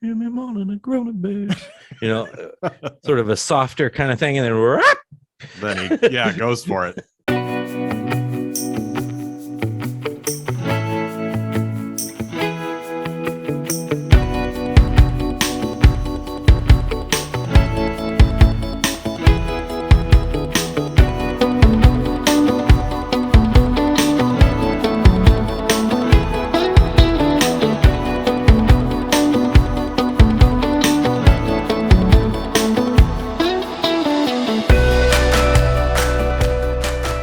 in the morning, a grown bed. Sort of a softer kind of thing, and then he goes for it.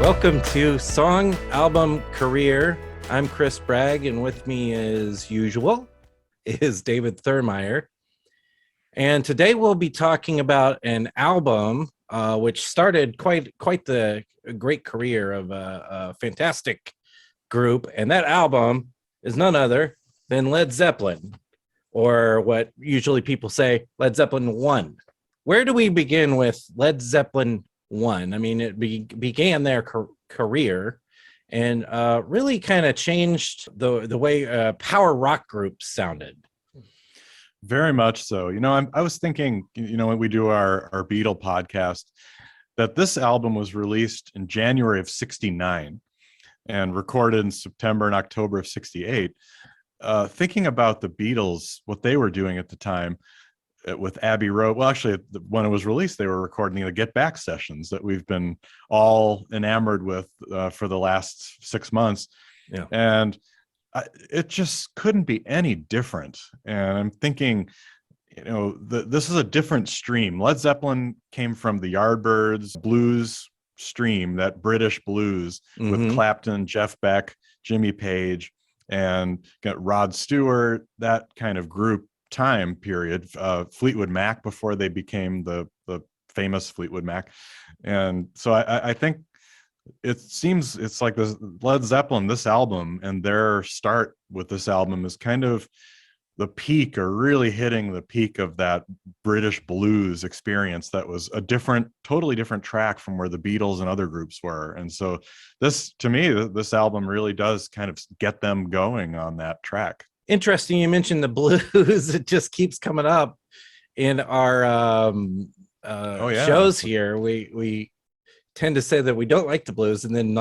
Welcome to Song Album Career. I'm Chris Bragg, and with me, as usual, is David Thurmaier. And today we'll be talking about an album which started quite the great career of a fantastic group, and that album is none other than Led Zeppelin, or what usually people say, Led Zeppelin 1. Where do we begin with Led Zeppelin 1? I mean, it began their career and really kind of changed the way power rock groups sounded. Very much so. I was thinking, when we do our Beatle podcast, that this album was released in January of '69 and recorded in September and October of '68. Thinking about the Beatles, what they were doing at the time with Abbey Road. Well, actually, when it was released, they were recording the Get Back sessions that we've been all enamored with for the last 6 months. Yeah. And it just couldn't be any different. And I'm thinking, this is a different stream. Led Zeppelin came from the Yardbirds blues stream, that British blues with Clapton, Jeff Beck, Jimmy Page, and Rod Stewart, that kind of group time period, Fleetwood Mac before they became the famous Fleetwood Mac. And so I think it seems it's like this Led Zeppelin, this album and their start with this album is kind of the peak, or really hitting the peak of that British blues experience that was a totally different track from where the Beatles and other groups were. And so to me, this album really does kind of get them going on that track. Interesting you mentioned the blues. It just keeps coming up in our shows here. We tend to say that we don't like the blues, and then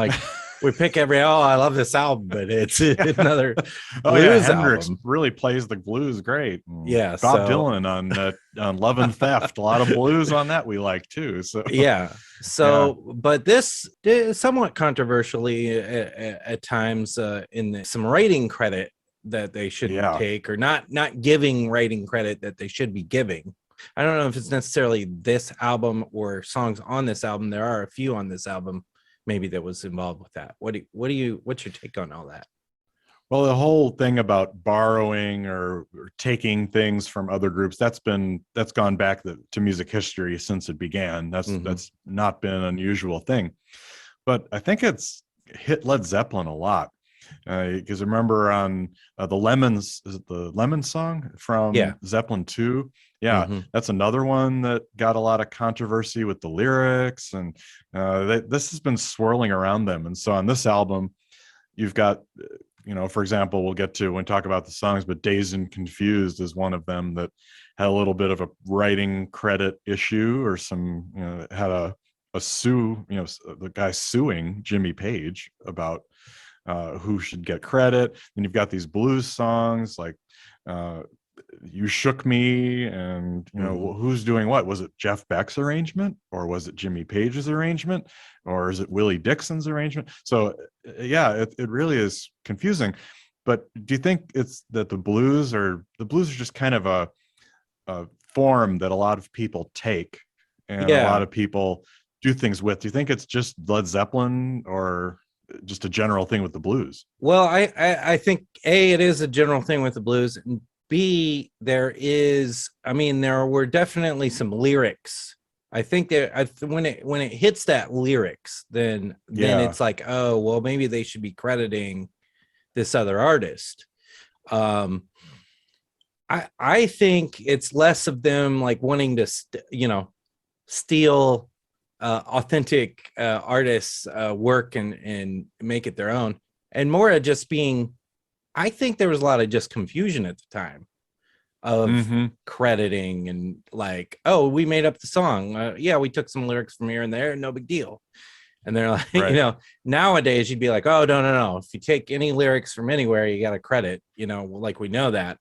we pick I love this album, but it's another blues Hendrix album. Really plays the blues great. Yeah, Bob Dylan on Love and Theft, a lot of blues on that we like too. So but this is somewhat controversially at times in some writing credit that they shouldn't take, or not giving writing credit that they should be giving. I don't know if it's necessarily this album or songs on this album. There are a few on this album maybe that was involved with that. What's your take on all that? Well, the whole thing about borrowing or taking things from other groups, that's gone back to music history since it began. That's not been an unusual thing. But I think it's hit Led Zeppelin a lot. Because remember on the Lemons, is it the Lemon song from Zeppelin 2? That's another one that got a lot of controversy with the lyrics, and this has been swirling around them. And so on this album, you've got, for example, we'll get to when we talk about the songs, but Dazed and Confused is one of them that had a little bit of a writing credit issue, or some, had a sue, the guy suing Jimmy Page about who should get credit. And you've got these blues songs like You Shook Me, and who's doing what? Was it Jeff Beck's arrangement, or was it Jimmy Page's arrangement, or is it Willie Dixon's arrangement? So it really is confusing. But do you think it's that the blues are just kind of a form that a lot of people take and a lot of people do things with? Do you think it's just Led Zeppelin, or just a general thing with the blues? Well, I think it is a general thing with the blues, and B, there were definitely some lyrics. I think when it hits that lyrics, then it's like, oh well, maybe they should be crediting this other artist. I think it's less of them like wanting to steal authentic artists' work and make it their own, and more of just being, I think there was a lot of just confusion at the time. of Mm-hmm. crediting and like, oh, we made up the song. Yeah, we took some lyrics from here and there, no big deal. And they're like, Right. you know, nowadays you'd be like, oh, no. If you take any lyrics from anywhere, you got to credit, you know, like we know that.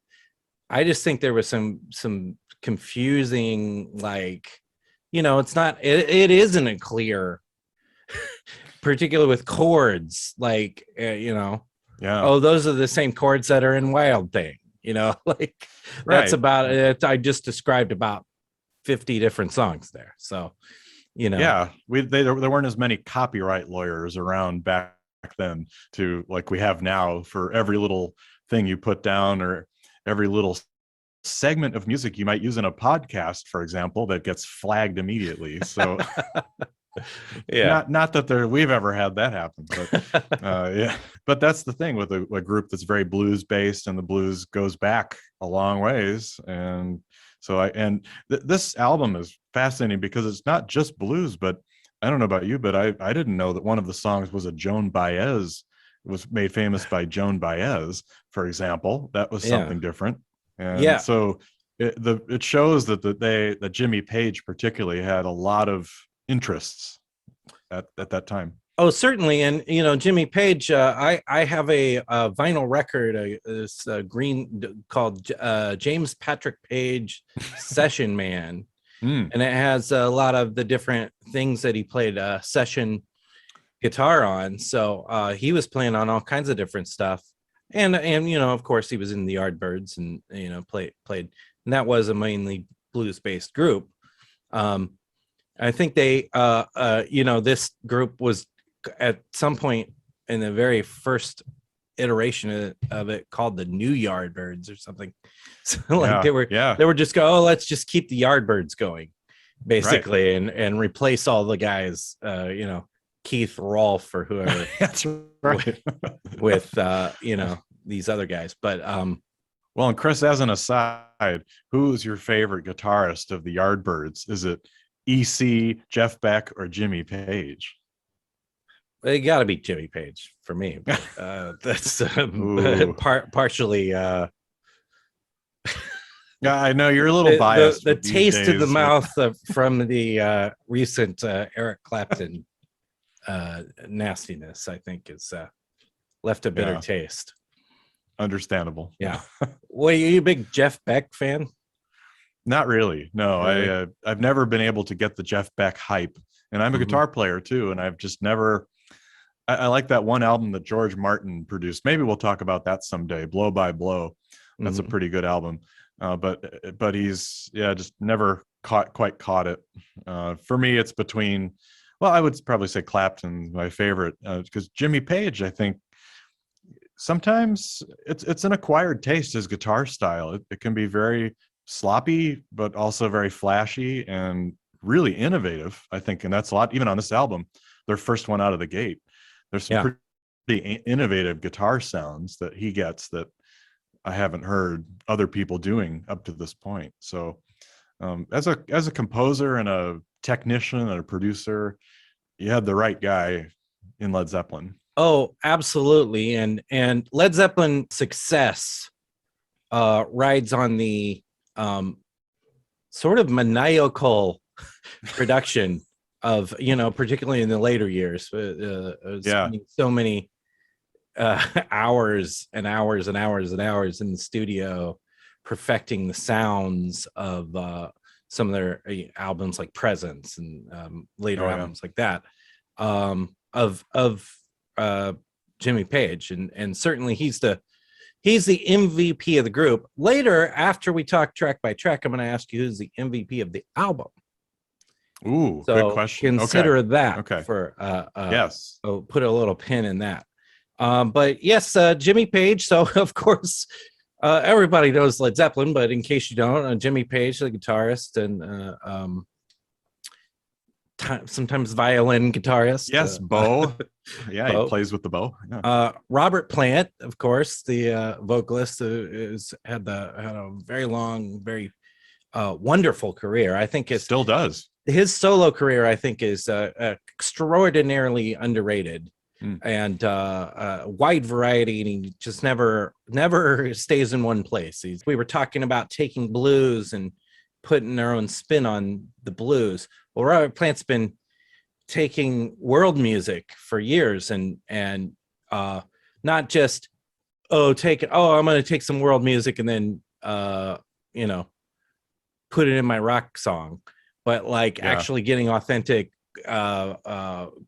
I just think there was some confusing, like, you know, it isn't a clear, particularly with chords, like, you know, Yeah. oh, those are the same chords that are in Wild Thing, you know, like that's Right. about it. I just described about 50 different songs there. So, you know, Yeah, there weren't as many copyright lawyers around back then to like we have now for every little thing you put down or every little segment of music you might use in a podcast, for example, that gets flagged immediately. So yeah. not that we've ever had that happen, but yeah. But that's the thing with a group that's very blues based, and the blues goes back a long ways. And so this album is fascinating because it's not just blues, but I don't know about you, but I didn't know that one of the songs was a Joan Baez, was made famous by Joan Baez, for example. That was something different. And Yeah. so it shows that Jimmy Page particularly had a lot of interests at that time. Oh, certainly. And, you know, Jimmy Page, I have a vinyl record, this green called James Patrick Page Session Man. And it has a lot of the different things that he played session guitar on. So he was playing on all kinds of different stuff. And, you know, of course, he was in the Yardbirds and, you know, played. And that was a mainly blues based group. I think they, you know, this group was at some point in the very first iteration of it called the New Yardbirds or something. So like they were just let's just keep the Yardbirds going, basically, right. and replace all the guys, you know, Keith Rolfe or whoever. That's right. with you know, these other guys. But well, and Chris, as an aside, who's your favorite guitarist of the Yardbirds? Is it EC, Jeff Beck, or Jimmy Page? It got to be Jimmy Page for me. But, that's partially. Yeah, I know you're a little biased. The taste days, in the mouth from the recent Eric Clapton nastiness, I think, is left a bitter taste. Understandable. Yeah. Well, are you a big Jeff Beck fan? Not really. No, really? I've never been able to get the Jeff Beck hype, and I'm a guitar player too, and I've just never. I like that one album that George Martin produced. Maybe we'll talk about that someday. Blow by Blow. That's a pretty good album. But he's just never quite caught it. For me, it's between. Well, I would probably say Clapton, my favorite, because Jimmy Page, I think. Sometimes it's an acquired taste, his guitar style. It can be very sloppy, but also very flashy and really innovative, I think. And that's a lot, even on this album, their first one out of the gate. There's some pretty innovative guitar sounds that he gets that I haven't heard other people doing up to this point. So as a composer and a technician and a producer, you had the right guy in Led Zeppelin. Oh, absolutely. And Led Zeppelin success rides on the sort of maniacal production of, you know, particularly in the later years. So many hours and hours and hours and hours in the studio perfecting the sounds of some of their albums like Presence and later albums like that of Jimmy Page, and certainly he's the MVP of the group. Later, after we talk track by track, I'm going to ask you who's the MVP of the album. Ooh, so good question. Consider that for yes. Oh, put a little pin in that. But yes, Jimmy Page. So of course, everybody knows Led Zeppelin, but in case you don't, Jimmy Page, the guitarist and sometimes violin guitarist. Yes, bow. Bo. He plays with the bow. Yeah. Robert Plant, of course, the vocalist, who had a very long, very wonderful career. I think it still does. His solo career, I think, is extraordinarily underrated. and a wide variety, and he just never stays in one place. We were talking about taking blues and putting their own spin on the blues. Well, Robert Plant's been taking world music for years, and not just I'm going to take some world music and then put it in my rock song, but actually getting authentic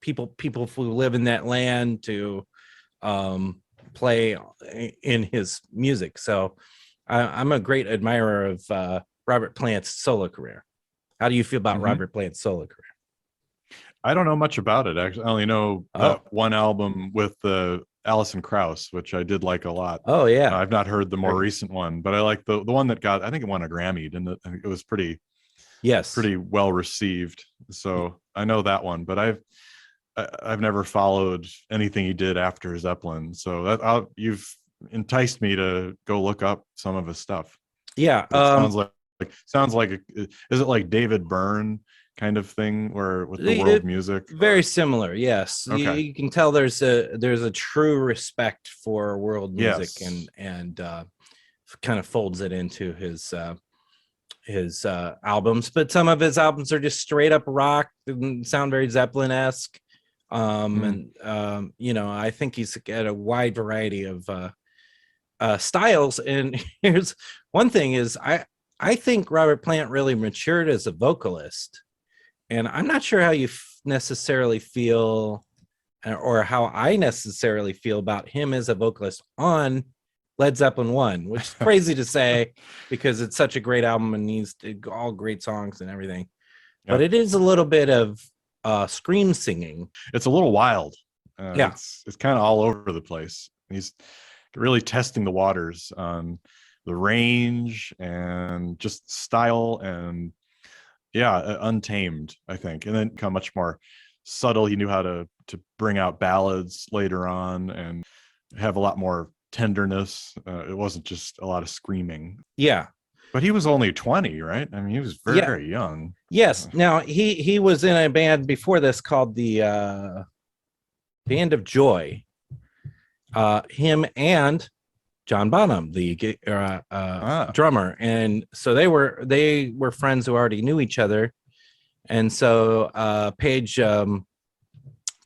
people who live in that land to play in his music. So I'm a great admirer of Robert Plant's solo career. How do you feel about Robert Plant's solo career? I don't know much about it, actually. I only know one album with Alison Krauss, which I did like a lot. Oh yeah. I've not heard the more recent one, but I like the one that I think it won a Grammy, and it was pretty well received. So I know that one, but I've never followed anything he did after Zeppelin. So you've enticed me to go look up some of his stuff. Yeah. Sounds like is it like David Byrne kind of thing, where with the world music? Very similar, yes. Okay. You can tell there's a true respect for world music, and kind of folds it into his albums. But some of his albums are just straight up rock and sound very Zeppelin-esque. And I think he's got a wide variety of styles. And here's one thing is I think Robert Plant really matured as a vocalist. And I'm not sure how you necessarily feel, or how I necessarily feel about him as a vocalist on Led Zeppelin 1, which is crazy to say because it's such a great album and he's all great songs and everything. But it is a little bit of scream singing. It's a little wild. It's kind of all over the place. He's really testing the waters on the range and just style, and untamed, I think, and then become much more subtle. He knew how to bring out ballads later on and have a lot more tenderness. It wasn't just a lot of screaming. Yeah, but he was only 20, right? I mean, he was very young. Yes. Now he was in a band before this called the Band of Joy. Him and John Bonham, the drummer, and so they were friends who already knew each other, and so Page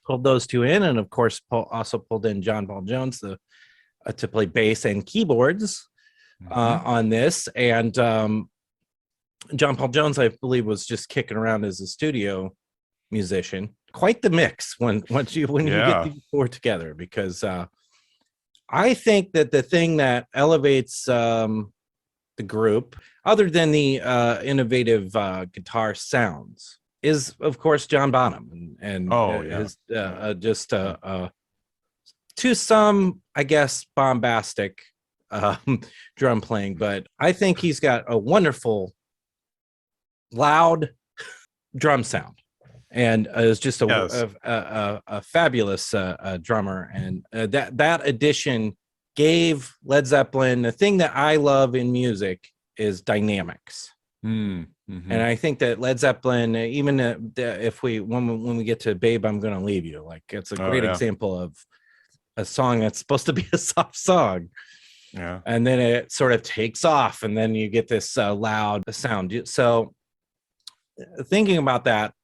pulled those two in, and of course also pulled in John Paul Jones to play bass and keyboards on this, and John Paul Jones, I believe, was just kicking around as a studio musician. Quite the mix when you get these four together, because I think that the thing that elevates the group, other than the innovative guitar sounds, is of course John Bonham and his just to some, I guess, bombastic drum playing, but I think he's got a wonderful, loud drum sound. And is just a fabulous drummer, and that addition gave Led Zeppelin the thing that I love in music is dynamics. And I think that Led Zeppelin, even if when we get to "Babe, I'm Gonna Leave You," like it's a great example of a song that's supposed to be a soft song, and then it sort of takes off, and then you get this loud sound. So thinking about that.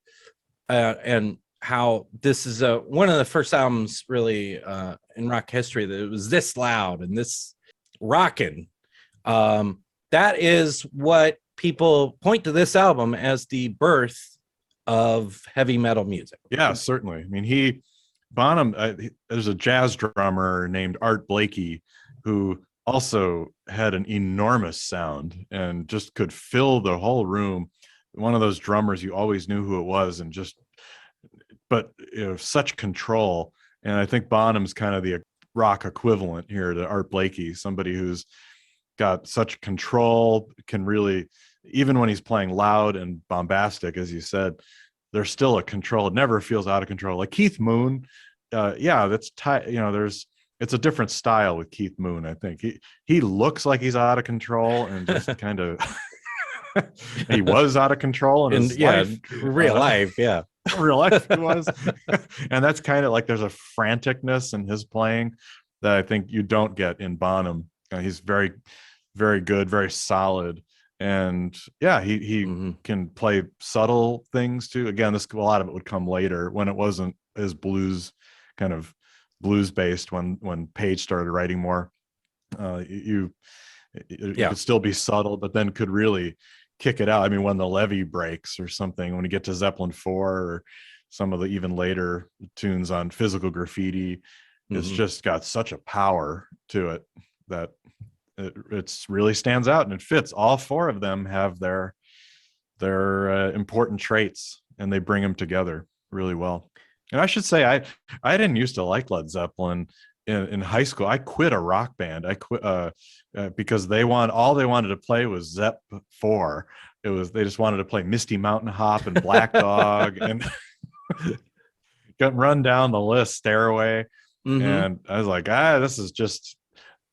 And how this is one of the first albums really in rock history that it was this loud and this rockin'. That is what people point to this album as the birth of heavy metal music. Yeah, certainly. I mean, Bonham, there's a jazz drummer named Art Blakey who also had an enormous sound and just could fill the whole room. One of those drummers, you always knew who it was, and but such control. And I think Bonham's kind of the rock equivalent here to Art Blakey, somebody who's got such control, can really, even when he's playing loud and bombastic, as you said, there's still a control. It never feels out of control. Like Keith Moon, it's a different style with Keith Moon. I think he looks like he's out of control and just kind of. He was out of control in his life. Real life, real life he was. And that's kind of like there's a franticness in his playing that I think you don't get in Bonham. He's very, very good, very solid. And yeah, he can play subtle things too. Again, a lot of it would come later when it wasn't as kind of blues based, when Page started writing more. You could still be subtle, but then could really kick it out. I mean, when the levee breaks or something, when you get to Zeppelin 4 or some of the even later tunes on Physical Graffiti, it's just got such a power to it that it's really stands out and it fits. All four of them have their important traits, and they bring them together really well. And I should say, I didn't used to like Led Zeppelin. In high school, I quit a rock band. I quit because they wanted to play was Zepp 4. They just wanted to play Misty Mountain Hop and Black Dog and got run down the list, Stairway. And I was like, this is just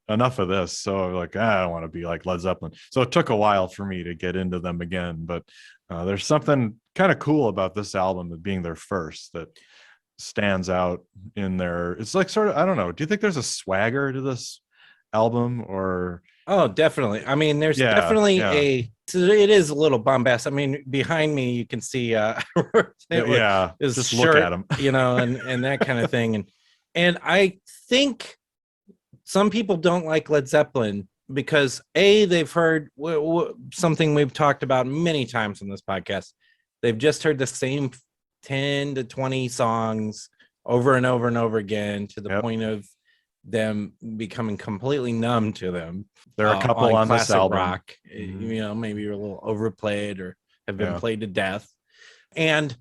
enough of this. So I'm like, I don't want to be like Led Zeppelin. So it took a while for me to get into them again. But there's something kind of cool about this album of being their first that stands out in there. It's like sort of, I don't know, do you think there's a swagger to this album? Or oh, definitely. I mean, there's definitely it is a little bombastic. I mean, behind me you can see his just shirt, look at him. and that kind of thing. And I think some people don't like Led Zeppelin because they've heard something we've talked about many times on this podcast. They've just heard the same 10 to 20 songs over and over and over again to the point of them becoming completely numb to them. There are a couple on this album, rock, maybe you're a little overplayed or have been played to death. And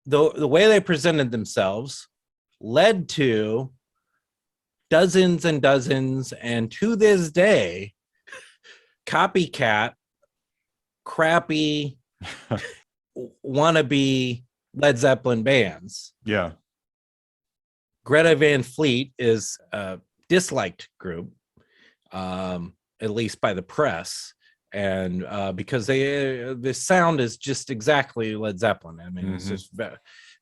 the way they presented themselves led to dozens and dozens, and to this day, copycat, crappy, wannabe Led Zeppelin bands. Yeah. Greta Van Fleet is a disliked group, at least by the press, and because the sound is just exactly Led Zeppelin. I mean, it's just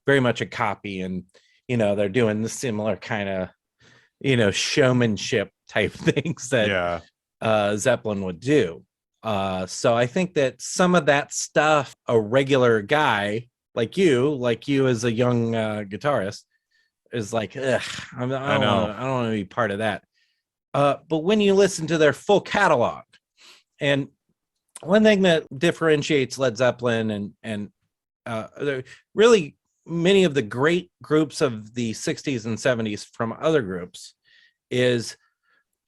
very much a copy, and they're doing the similar kind of showmanship type things that Zeppelin would do. So I think that some of that stuff, a regular guy like you as a young guitarist, is like, ugh, I don't want to be part of that. But when you listen to their full catalog, and one thing that differentiates Led Zeppelin and really many of the great groups of the 60s and 70s from other groups is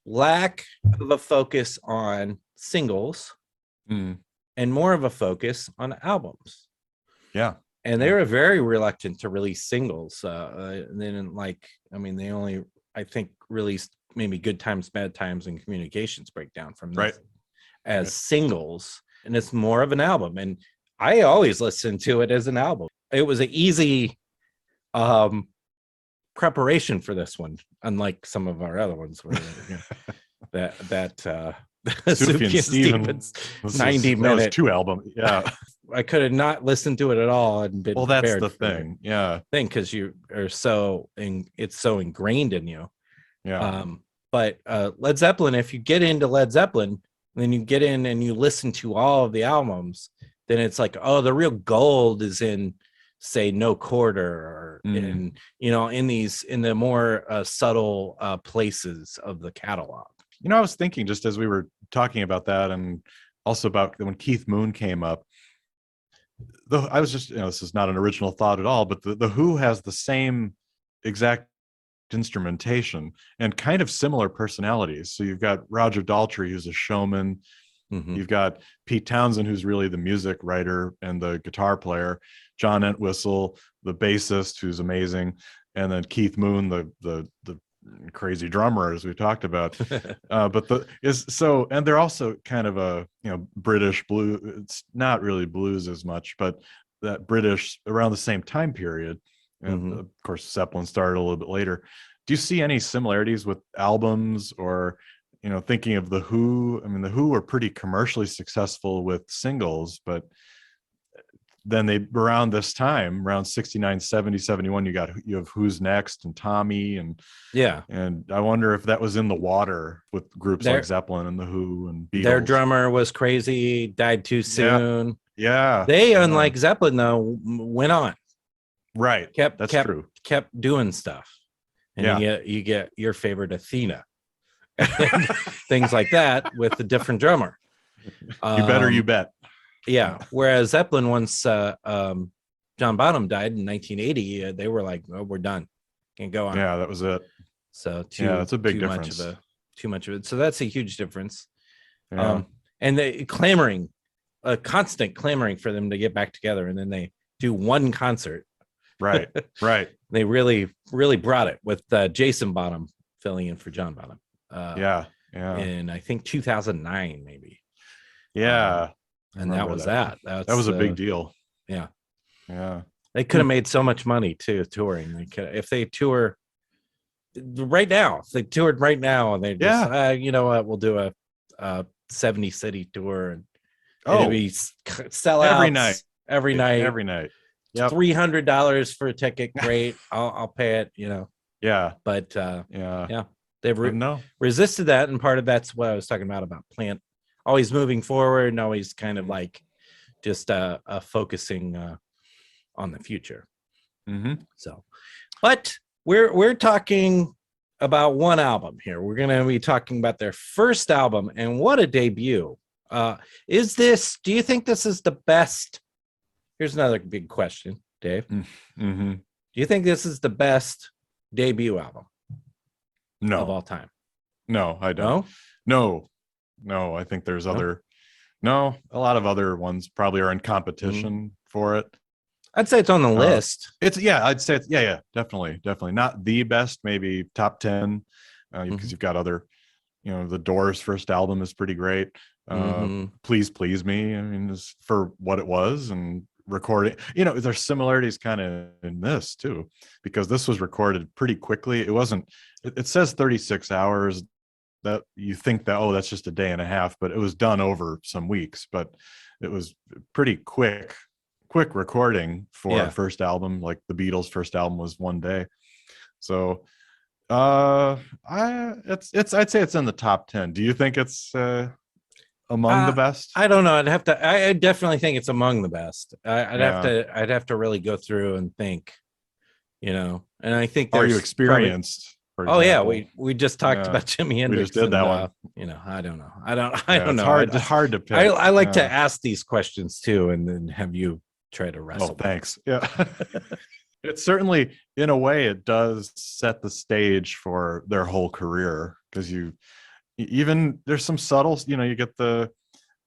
lack of a focus on singles and more of a focus on albums. Yeah. And they were very reluctant to release singles. They didn't they only, I think, released maybe Good Times, Bad Times, and Communications Breakdown from this as singles. And it's more of an album. And I always listened to it as an album. It was an easy preparation for this one, unlike some of our other ones where Sufjan Stevens 90-minute 2 album. I could have not listened to it at all and been that's the thing. Because you are it's so ingrained in you. But Led Zeppelin, if you get into Led Zeppelin, then you get in and you listen to all of the albums, then it's like, oh, the real gold is in, say, No Quarter, or in the more subtle places of the catalog. I was thinking, just as we were talking about that, and also about when Keith Moon came up, though I was just, this is not an original thought at all, but the Who has the same exact instrumentation and kind of similar personalities. So you've got Roger Daltrey, who's a showman. You've got Pete Townsend, who's really the music writer and the guitar player. John Entwistle, the bassist, who's amazing, and then Keith Moon, the crazy drummer, as we talked about. And they're also kind of a British blues. It's not really blues as much, but that British around the same time period. And of course, Zeppelin started a little bit later. Do you see any similarities with albums, or thinking of the Who? I mean, the Who were pretty commercially successful with singles, but then they around this time, around 69, 70, 71, you have Who's Next and Tommy and I wonder if that was in the water with groups like Zeppelin and the Who and Beatles. Their drummer was crazy, died too soon. Yeah. They, unlike Zeppelin though, went on. Right. That's true. Kept doing stuff. And you get your favorite Athena. And things like that with a different drummer. You bet. Yeah. Whereas Zeppelin, once John Bonham died in 1980, they were like, "Oh, we're done. Can't go on." Yeah, that was it. So that's a big difference. Too much of it. So that's a huge difference. Yeah. And they constant clamoring for them to get back together, and then they do one concert. Right. They really, really brought it with Jason Bonham filling in for John Bonham. In I think 2009 maybe. And that was that. That was a big deal. Yeah. They could have made so much money too touring. If they tour right now, if they toured right now and they just you know what, we'll do a 70 city tour and it'll be sellouts every night. Yep. $300 for a ticket. Great. I'll pay it, you know. Yeah. But they've resisted that, and part of that's what I was talking about Plant always moving forward and always kind of like just focusing on the future. So, but we're talking about one album here. We're going to be talking about their first album, and what a debut. Do you think this is the best? Here's another big question, Dave. Do you think this is the best debut album of all time? No, I don't. No, I think there's a lot of other ones probably are in competition for it. I'd say it's on the list. I'd say definitely not the best, maybe top 10, because you've got other, the Doors' first album is pretty great. Please Please Me, I mean, is for what it was, and recording, there's similarities kind of in this too, because this was recorded pretty quickly. It says 36 hours, that you think that, that's just a day and a half, but it was done over some weeks. But it was pretty quick recording for a first album. Like the Beatles' first album was one day. So I'd say it's in the top 10. Do you think it's among the best? I don't know. I definitely think it's among the best. I'd have to really go through and think, and I think are you experienced? We just talked about Jimi Hendrix. We just did that one. I don't know. I don't know. It's hard to pick. I like to ask these questions too, and then have you try to wrestle. Oh, thanks. Yeah. It's certainly, in a way, it does set the stage for their whole career, because there's some subtle, you get the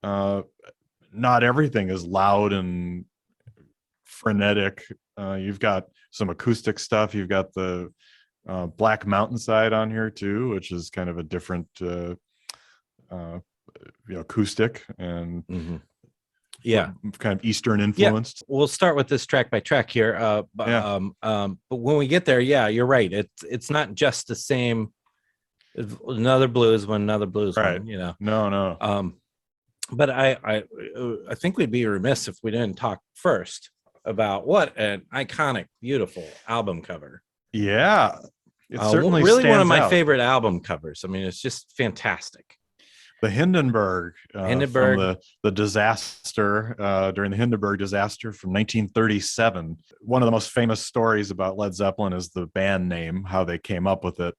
not everything is loud and frenetic. You've got some acoustic stuff. You've got the Black Mountainside on here too, which is kind of a different acoustic and kind of Eastern influenced. We'll start with this track by track here. But when we get there, you're right. It's not just the same. Another blues one, No. But I think we'd be remiss if we didn't talk first about what an iconic, beautiful album cover. Yeah, it certainly really one of my out. favorite album covers. I mean, it's just fantastic. The Hindenburg. From the disaster during the Hindenburg disaster from 1937. One of the most famous stories about Led Zeppelin is the band name, how they came up with it.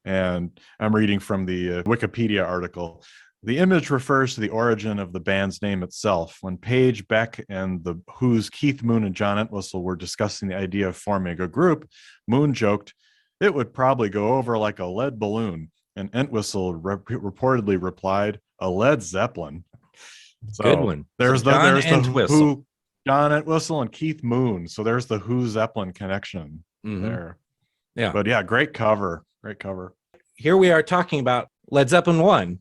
And I'm reading from the Wikipedia article. The image refers to the origin of the band's name itself. When Page, Beck, and the Who's Keith Moon and John Entwistle were discussing the idea of forming a group, Moon joked, "It would probably go over like a lead balloon." And Entwistle reportedly replied, "A Led Zeppelin." So good one. There's John the Entwistle. Who, John Entwistle and Keith Moon. So there's the Who Zeppelin connection there. Yeah. But great cover. Great cover. Here we are talking about Led Zeppelin 1.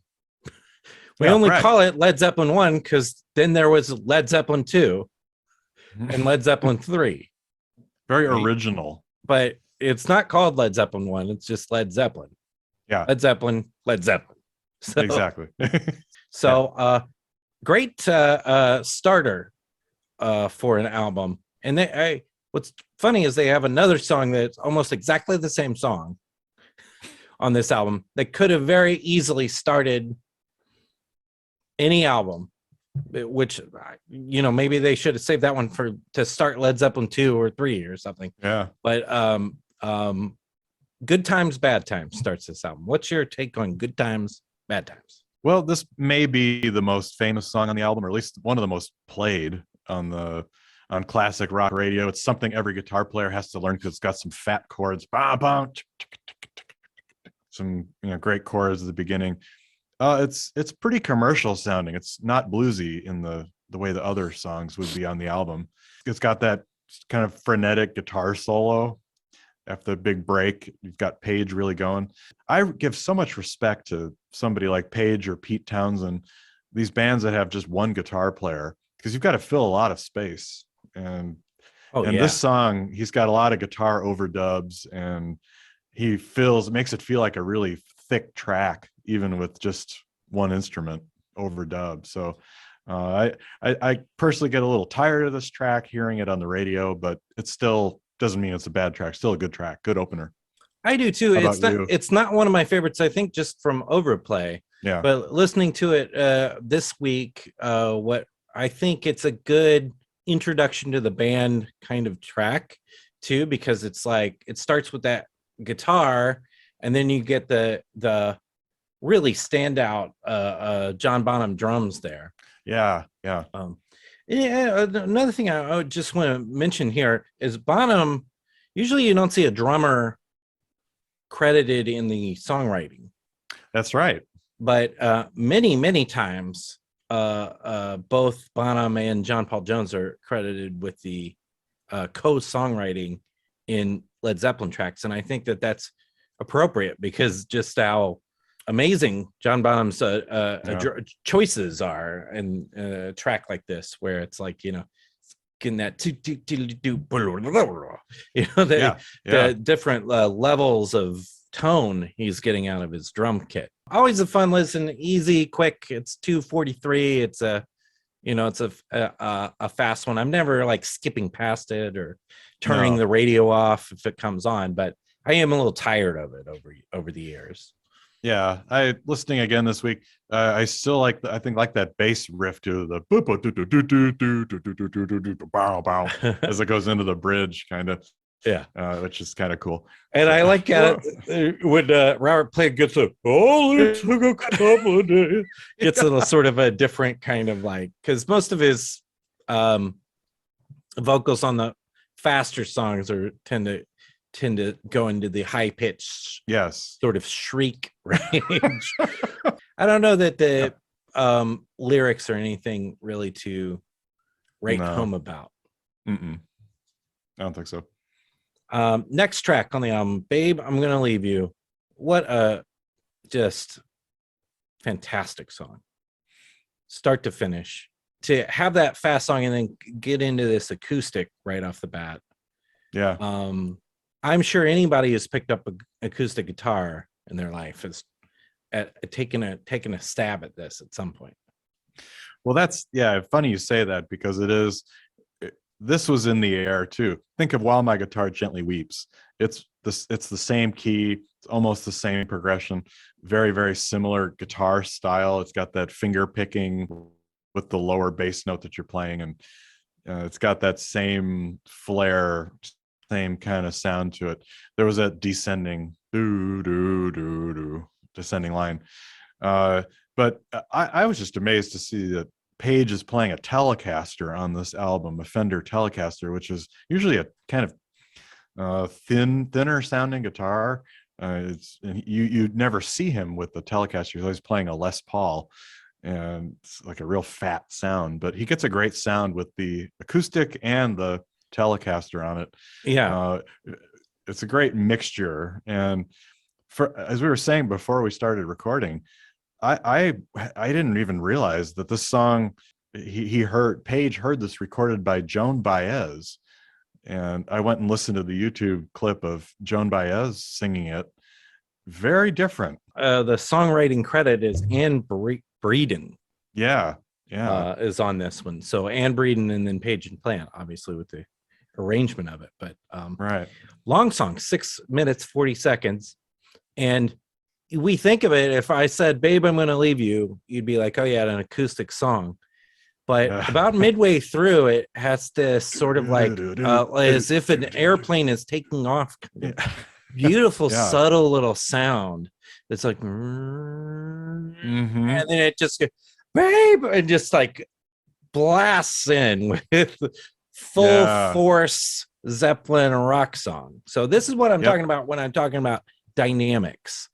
We only call it Led Zeppelin 1 because then there was Led Zeppelin 2 and Led Zeppelin 3. Very original. But it's not called Led Zeppelin 1. It's just Led Zeppelin. Yeah. Led Zeppelin. Exactly. So great starter for an album. And what's funny is they have another song that's almost exactly the same song on this album that could have very easily started any album, which, you know, maybe they should have saved that one to start Led Zeppelin 2 or 3 or something. Yeah. But Good Times, Bad Times starts this album. What's your take on Good Times, Bad Times? Well, this may be the most famous song on the album, or at least one of the most played on classic rock radio. It's something every guitar player has to learn because it's got some fat chords, some great chords at the beginning. It's pretty commercial sounding. It's not bluesy in the way the other songs would be on the album. It's got that kind of frenetic guitar solo. After the big break, you've got Page really going. I give so much respect to somebody like Page or Pete Townsend, these bands that have just one guitar player, because you've got to fill a lot of space. And this song, he's got a lot of guitar overdubs, and he makes it feel like a really thick track, even with just one instrument overdub. So I personally get a little tired of this track hearing it on the radio, but it still doesn't mean it's a bad track. Still a good track, good opener. I do too. It's not one of my favorites, I think, just from overplay. Yeah. But listening to it this week, what I think it's a good introduction to the band kind of track too, because it's like it starts with that guitar, and then you get the really standout John Bonham drums there. Yeah. Another thing I would just want to mention here is Bonham. Usually, you don't see a drummer credited in the songwriting. That's right. But many times, both Bonham and John Paul Jones are credited with the co-songwriting in Led Zeppelin tracks, and I think that that's appropriate because just how amazing John Bonham's choices are in a track like this, where it's like, getting that the different levels of tone he's getting out of his drum kit. Always a fun listen, easy, quick. It's 2:43. It's a fast one. I'm never like skipping past it or turning the radio off if it comes on, but I am a little tired of it over the years. Yeah, listening again this week. I still like that bass riff to the as it goes into the bridge, kind of. Yeah, which is kind of cool. And I like when Robert played guitar. Oh, it took a couple of days. It's a sort of a different kind of like, because most of his vocals on the faster songs tend to go into the high pitch, sort of shriek range. I don't know that the lyrics or anything really to write home about. I don't think so. Next track on the album, Babe, I'm Gonna Leave You. What a just fantastic song, start to finish. To have that fast song and then get into this acoustic right off the bat. Yeah. I'm sure anybody who's picked up an acoustic guitar in their life has taken a stab at this at some point. Well, that's funny you say that, because this was in the air too. Think of While My Guitar Gently Weeps. It's the same key, it's almost the same progression, very, very similar guitar style. It's got that finger picking with the lower bass note that you're playing, and it's got that same flair, same kind of sound to it. There was a descending descending line, but I was just amazed to see that Page is playing a Telecaster on this album, a Fender Telecaster, which is usually a kind of thinner sounding guitar. You'd never see him with the Telecaster. He's always playing a Les Paul, and it's like a real fat sound, but he gets a great sound with the acoustic and the Telecaster on it. Yeah. It's a great mixture. And as we were saying before we started recording, I didn't even realize that this song, Page heard this recorded by Joan Baez, and I went and listened to the YouTube clip of Joan Baez singing it. Very different. The songwriting credit is Anne Breeden. Yeah. is on this one. So Ann Breeden and then Page and Plant, obviously with the arrangement of it. But right. Long song, 6 minutes, 40 seconds. And we think of it, if I said, "Babe, I'm going to leave you," you'd be like, "Oh yeah, an acoustic song." But about midway through, it has this sort of like as if an airplane is taking off. Beautiful, subtle little sound. It's like, and then it just goes, "Babe," and just like blasts in with full force Zeppelin rock song. So this is what I'm talking about when I'm talking about dynamics.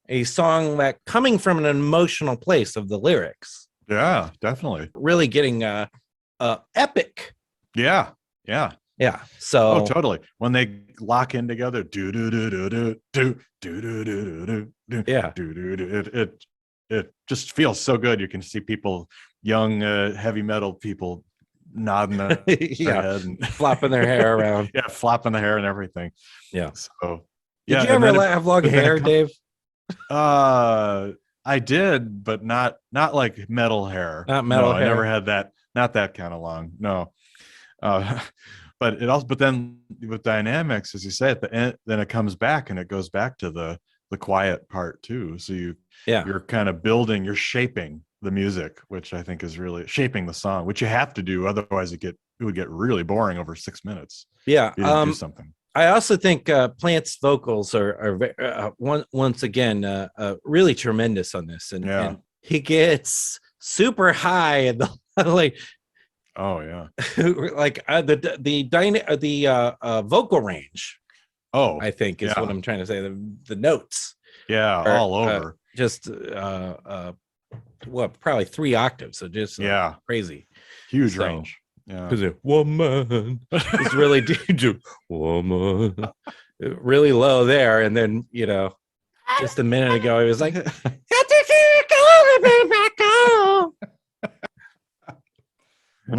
A song that coming from an emotional place of the lyrics. Yeah, definitely. Really getting epic. Yeah. So totally. When they lock in together, do do do do do do do do do do do. It just feels so good. You can see people, young heavy metal people, nodding their head and flopping their hair around. Flopping the hair and everything. Yeah. So did you ever have long hair, Dave? I did, but not like metal hair. Not metal hair. I never had that. Not that kind of long. No. But then with dynamics, as you say at the end, then it comes back and it goes back to the quiet part too. So you're kind of building, you're shaping the music, which I think is really shaping the song, which you have to do. Otherwise it would get really boring over 6 minutes. Yeah. If you didn't do something. I also think Plant's vocals are once again really tremendous on this, and he gets super high and like, like the vocal range. I think is what I'm trying to say. The notes, are, all over. Just probably 3 octaves. So just crazy, huge range. Yeah, because woman is really deep, woman, really low there, and then just a minute ago he was like, I'm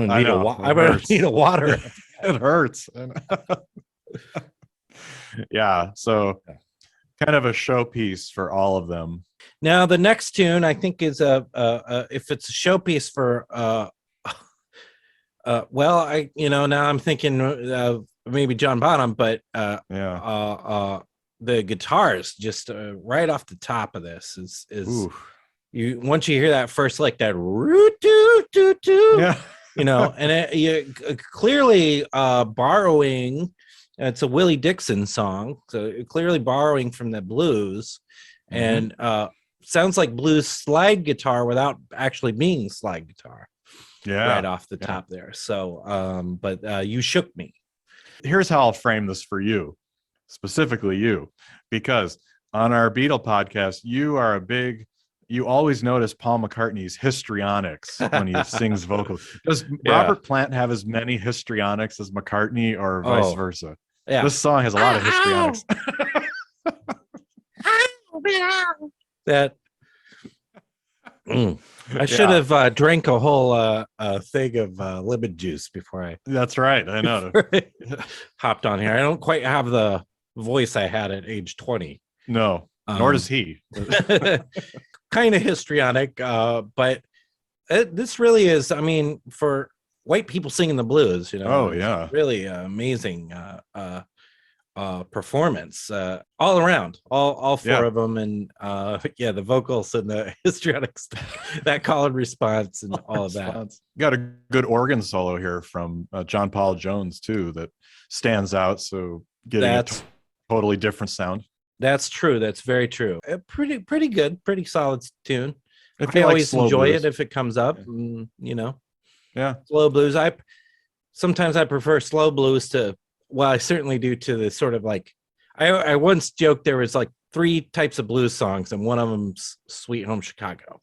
gonna need a water. It hurts. So kind of a showpiece for all of them. Now the next tune I think is if it's a showpiece for now I'm thinking maybe John Bonham, but the guitars just right off the top of this is you once you hear that first lick, that root doo doo doo, and you clearly borrowing. It's a Willie Dixon song, so clearly borrowing from the blues, and sounds like blues slide guitar without actually being slide guitar. Right off the top there. So, but You Shook Me. Here's how I'll frame this for you, specifically you, because on our Beatle podcast, you always notice Paul McCartney's histrionics when he sings vocals. Does Robert Plant have as many histrionics as McCartney or vice versa? Yeah. This song has a lot of histrionics. I should have drank a whole thing of lemon juice before I. That's right. I know. Hopped on here. I don't quite have the voice I had at age 20. No, nor does he. Kind of histrionic, but this really is. I mean, for white people singing the blues, really amazing performance all around, all 4 of them, and the vocals and the histrionics, that call and response and all of that. Got a good organ solo here from John Paul Jones too that stands out, so getting a totally different sound. That's true. That's very true. Pretty good, pretty solid tune. I always enjoy it if it comes up. Slow blues. Sometimes I prefer slow blues to. Well, I certainly do to the sort of like, I once joked there was like 3 types of blues songs, and one of them's Sweet Home Chicago,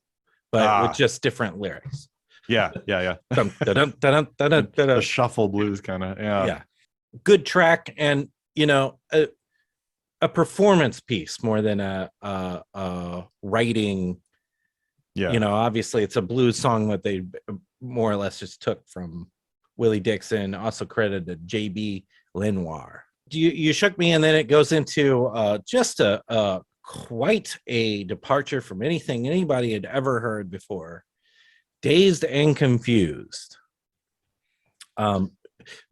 but with just different lyrics. The shuffle blues kind of. Yeah. Good track, and a performance piece more than a writing. Obviously it's a blues song that they more or less just took from Willie Dixon, also credited to J.B. Lenoir. You Shook Me, and then it goes into just quite a departure from anything anybody had ever heard before. Dazed and Confused.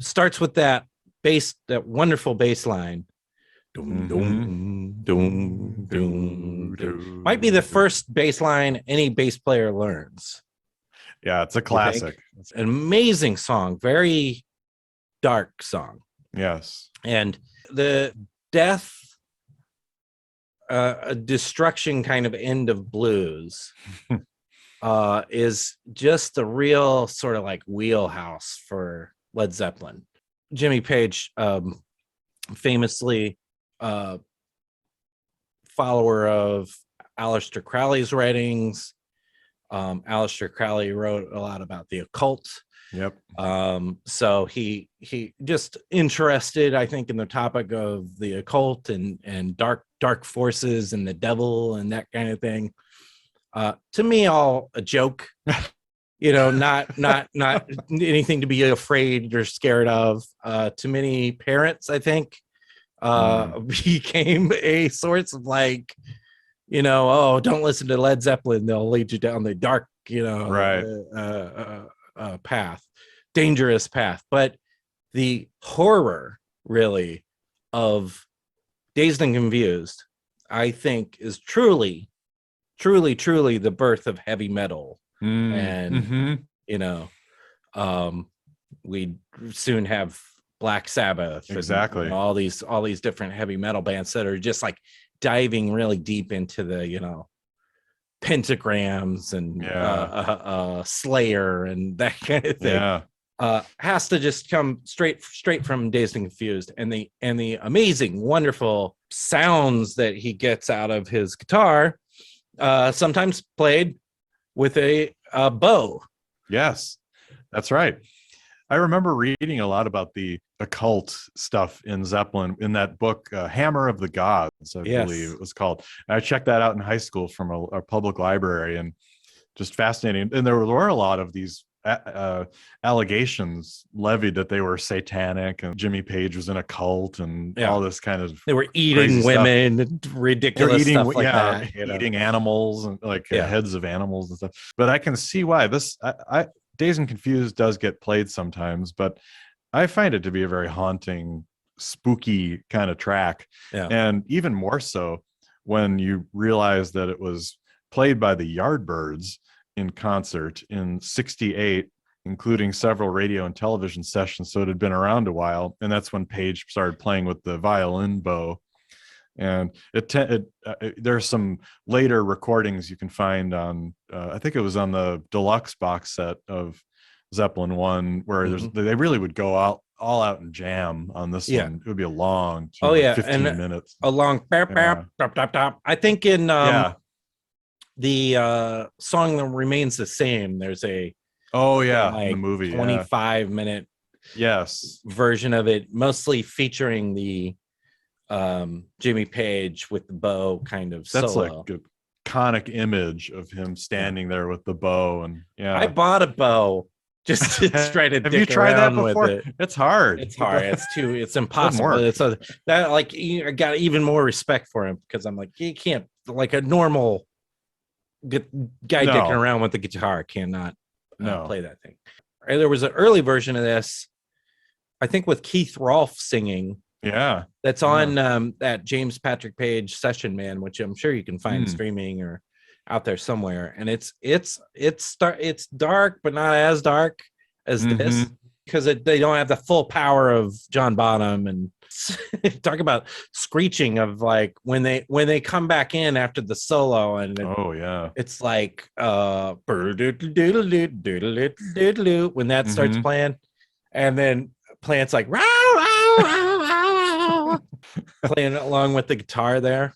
Starts with that bass, that wonderful bass line. Doom, doom, doom, doom, doom. Might be the first bass line any bass player learns. Yeah, it's a classic. An amazing song, very dark song. Yes. And the death, destruction kind of end of blues is just the real sort of like wheelhouse for Led Zeppelin. Jimmy Page, famously follower of Aleister Crowley's writings. Aleister Crowley wrote a lot about the occult. Yep. So he just interested, I think, in the topic of the occult and dark forces and the devil and that kind of thing. To me, all a joke, not anything to be afraid or scared of. To many parents, I think, became a source of like, oh, don't listen to Led Zeppelin, they'll lead you down the dark, path, dangerous path. But the horror, really, of Dazed and Confused, I think, is truly the birth of heavy metal. And we soon have Black Sabbath, exactly, and all these different heavy metal bands that are just like diving really deep into the pentagrams and Slayer and that kind of thing. Has to just come straight from Dazed and Confused, and the amazing, wonderful sounds that he gets out of his guitar, sometimes played with a bow. Yes, that's right. I remember reading a lot about the occult stuff in Zeppelin in that book, Hammer of the Gods, I believe it was called. And I checked that out in high school from a public library, and just fascinating. And there were a lot of these allegations levied that they were satanic, and Jimmy Page was in a cult, and all this kind of, they were eating women and ridiculous stuff like that, eating animals and heads of animals and stuff. But I can see why this Dazed and Confused does get played sometimes, but I find it to be a very haunting, spooky kind of track. And even more so when you realize that it was played by the Yardbirds in concert in '68, including several radio and television sessions. So it had been around a while. And that's when Page started playing with the violin bow. And there's some later recordings you can find on, I think it was on the deluxe box set of Zeppelin 1, where they really would go all out and jam on this one. It would be a long 15 minutes. A long I think in the song that remains the same, there's a in the movie 25-minute version of it, mostly featuring the Jimmy Page with the bow kind of that's solo. Like a iconic image of him standing there with the bow. And I bought a bow just to try to have you tried that before? With it. It's hard. It's impossible. It's that, like, I got even more respect for him, because I'm like, you can't, like, a normal guy dicking around with the guitar cannot play that thing. There was an early version of this, I think, with Keith Rolfe singing. That's on that James Patrick Page Session Man, which I'm sure you can find streaming or out there somewhere. And it's dark, but not as dark as this, because they don't have the full power of John Bonham. And talk about screeching of, like, when they come back in after the solo, and it's like when that starts playing, and then Plant's like playing along with the guitar there,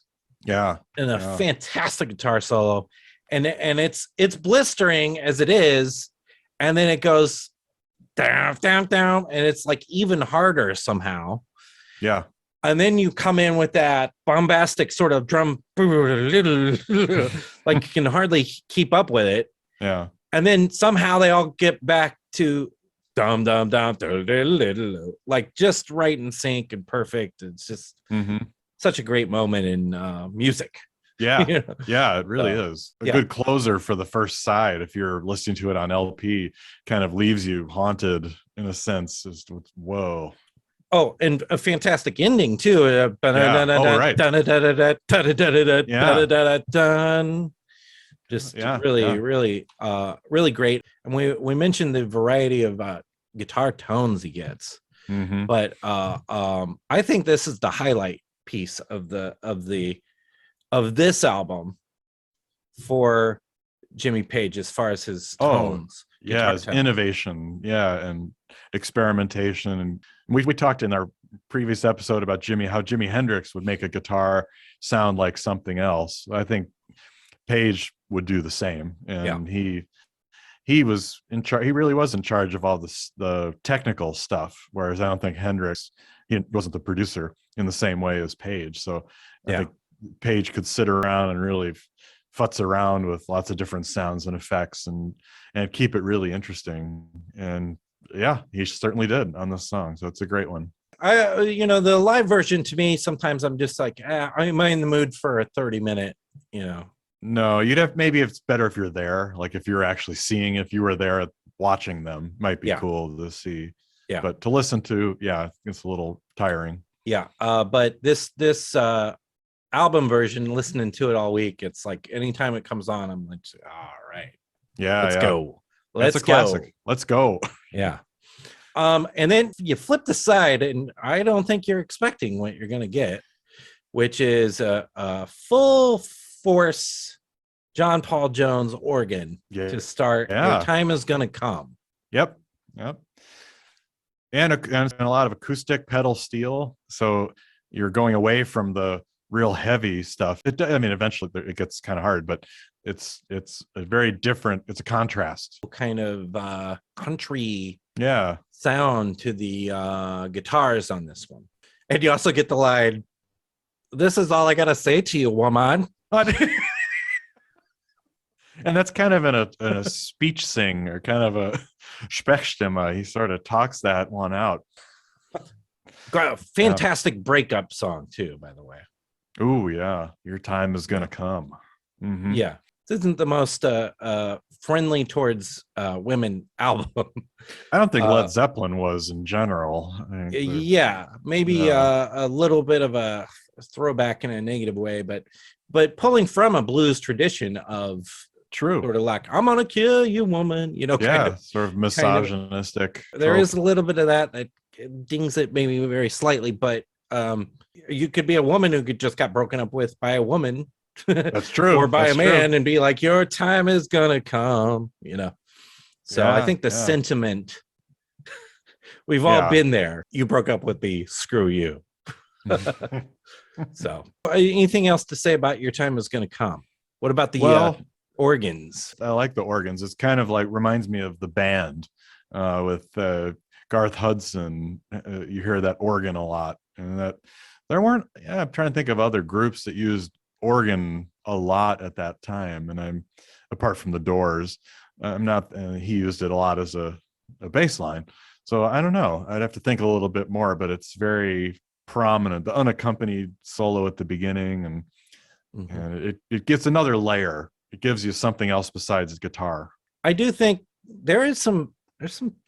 and a fantastic guitar solo, and it's blistering as it is, and then it goes down, and it's like even harder somehow, and then you come in with that bombastic sort of drum, like you can hardly keep up with it, and then somehow they all get back to dum dum dum, like just right in sync and perfect. It's just such a great moment in music. Yeah. You know? Yeah, it really is. A good closer for the first side, if you're listening to it on LP, kind of leaves you haunted in a sense. Whoa. Oh, and a fantastic ending too. Yeah. Oh, right. Just Yeah. really, really, really great. And we mentioned the variety of guitar tones he gets, Mm-hmm. but I think this is the highlight piece of this album for Jimmy Page as far as his tones. Yeah, it's innovation, and experimentation. And we talked in our previous episode about how Jimi Hendrix would make a guitar sound like something else. I think Page would do the same, and he was in charge. He really was in charge of all the technical stuff, whereas I don't think he wasn't the producer in the same way as Page. So I think Page could sit around and really futz around with lots of different sounds and effects and keep it really interesting. And he certainly did on this song. So it's a great one. The live version, to me, sometimes I'm just like, am I in the mood for a 30-minute, No, maybe it's better if you're there. Like if you're actually seeing, if you were there watching them, might be cool to see. Yeah. But to listen to, it's a little tiring. Yeah. But this album version, listening to it all week, it's like anytime it comes on, I'm like, all right. Yeah. Let's go. That's a classic. Let's go. Yeah. And then you flip the side, and I don't think you're expecting what you're going to get, which is a full force John Paul Jones organ to start. Your time is going to come. Yep. And a lot of acoustic pedal steel. So you're going away from the real heavy stuff. Eventually it gets kind of hard, but it's a very different. It's a contrast. Kind of country sound to the guitars on this one. And you also get the line, "This is all I got to say to you, woman." And that's kind of in a speech sing, or kind of a Sprechstimme. He sort of talks that one out. Got a fantastic breakup song too, by the way. Oh yeah, your time is gonna come. Mm-hmm. Yeah, this isn't the most friendly towards women album. I don't think Led Zeppelin was in general. Maybe a little bit of a throwback in a negative way, but pulling from a blues tradition of sort of like, I'm gonna kill you, woman, kind of, sort of misogynistic. There is a little bit of that dings it maybe very slightly, but you could be a woman who just got broken up with by a woman. That's true. Or by a man and be like, your time is gonna come, So I think the sentiment, we've all been there. You broke up with me, screw you. So anything else to say about your time is gonna come? What about the organs? I like the organs. It's kind of like, reminds me of the band with Garth Hudson. You hear that organ a lot, and that there weren't. I'm trying to think of other groups that used organ a lot at that time. And I'm, apart from the Doors, I'm not. He used it a lot as a bass line. So I don't know. I'd have to think a little bit more, but it's very prominent. The unaccompanied solo at the beginning, and it gets another layer. It gives you something else besides guitar. I do think there's some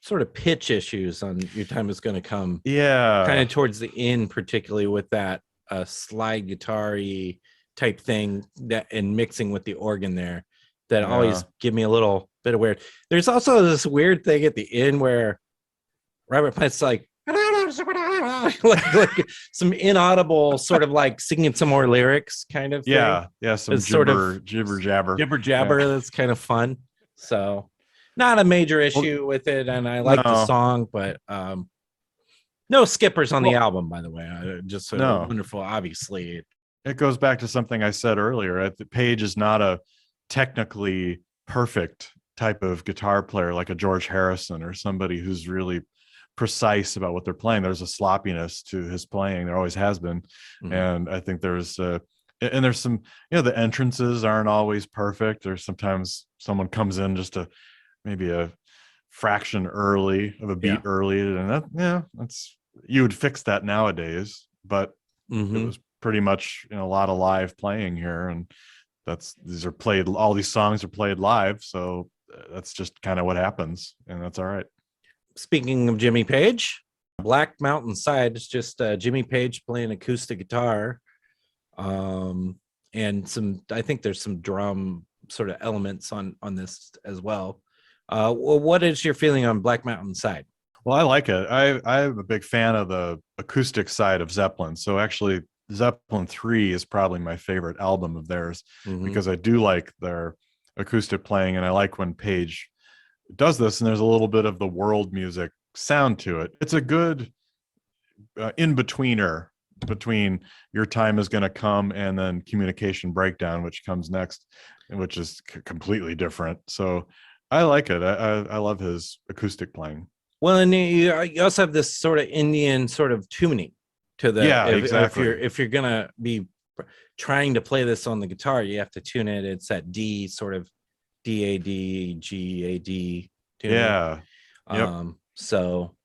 sort of pitch issues on Your Time Is Gonna Come. Yeah. Kind of towards the end, particularly with that slide guitar-y type thing, that and mixing with the organ there, that always give me a little bit of weird. There's also this weird thing at the end where Robert Plant's like, like some inaudible sort of like singing some more lyrics kind of thing. Some jibber jabber. That's kind of fun. So not a major issue with it, and I like the song, but no skippers on the album, by the way. Just wonderful. Obviously it goes back to something I said earlier. The Page is not a technically perfect type of guitar player like a George Harrison or somebody who's really precise about what they're playing. There's a sloppiness to his playing. There always has been. And I think there's some, the entrances aren't always perfect. There's sometimes someone comes in just to maybe a fraction early of a beat early, and that's you would fix that nowadays, but it was pretty much a lot of live playing here, and all these songs are played live, so that's just kind of what happens, and that's all right. Speaking of Jimmy Page, Black Mountain Side is just Jimmy Page playing acoustic guitar, and I think there's some drum sort of elements on this as well. What is your feeling on Black Mountain Side? Well, I like it. I'm a big fan of the acoustic side of Zeppelin. So actually, Zeppelin 3 is probably my favorite album of theirs, because I do like their acoustic playing, and I like when Page does this, and there's a little bit of the world music sound to it. It's a good in-betweener between Your Time Is Gonna Come and then Communication Breakdown, which comes next, which is completely different. So I like it. I love his acoustic playing. Well, and you also have this sort of Indian sort of tuning to the exactly. If you're gonna be trying to play this on the guitar, you have to tune it. It's that D sort of DAD GAD tuning. Yeah. Yep. So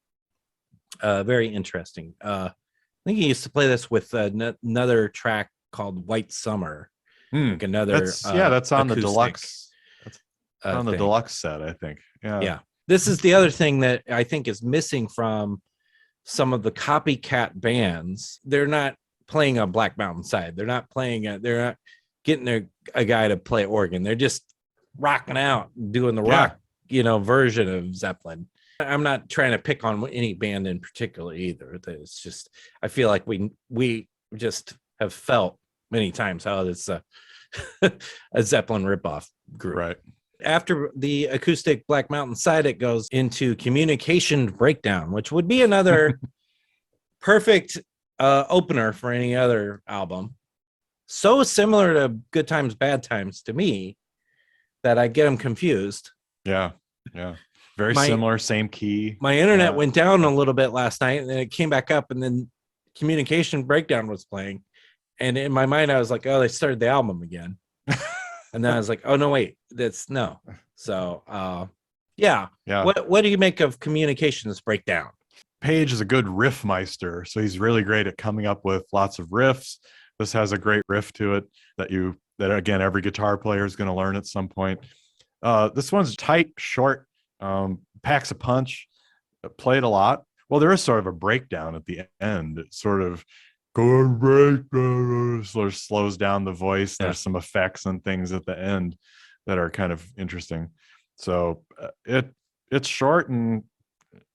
very interesting. I think he used to play this with another track called White Summer. Like another that's on the deluxe. That's on the thing. deluxe set, I think. Yeah. This is the other thing that I think is missing from some of the copycat bands. They're not playing a Black Mountain Side. They're not getting a guy to play organ. They're just rocking out, doing the rock, version of Zeppelin. I'm not trying to pick on any band in particular either. It's just, I feel like we just have felt many times how it's a Zeppelin ripoff group. Right. After the acoustic Black Mountain Side, it goes into Communication Breakdown, which would be another perfect opener for any other album. So similar to Good Times, Bad Times to me that I get them confused. Yeah. Very similar, same key. My internet went down a little bit last night, and then it came back up, and then Communication Breakdown was playing. And in my mind, I was like, oh, they started the album again. And then I was like, oh, no, wait, that's no. So, yeah. What do you make of Communications Breakdown? Page is a good riff meister. So he's really great at coming up with lots of riffs. This has a great riff to it that again, every guitar player is going to learn at some point. This one's tight, short, packs a punch, played a lot. Well, there is sort of a breakdown at the end. It sort of slows down the voice. There's some effects and things at the end that are kind of interesting. So it's short, and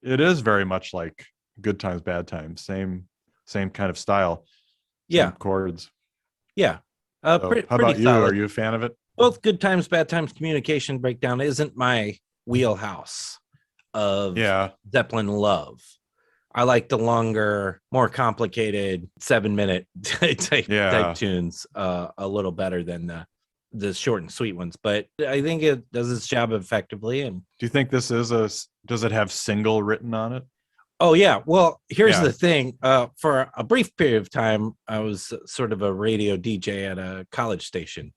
it is very much like Good Times, Bad Times. Same kind of style. Same chords. Yeah. How about you? Solid. Are you a fan of it? Both Good Times, Bad Times, Communication Breakdown isn't my wheelhouse of Zeppelin love. I like the longer, more complicated 7-minute type tunes a little better than the short and sweet ones. But I think it does its job effectively. And do you think this does it have single written on it? Oh, yeah. Well, here's the thing. For a brief period of time, I was sort of a radio DJ at a college station.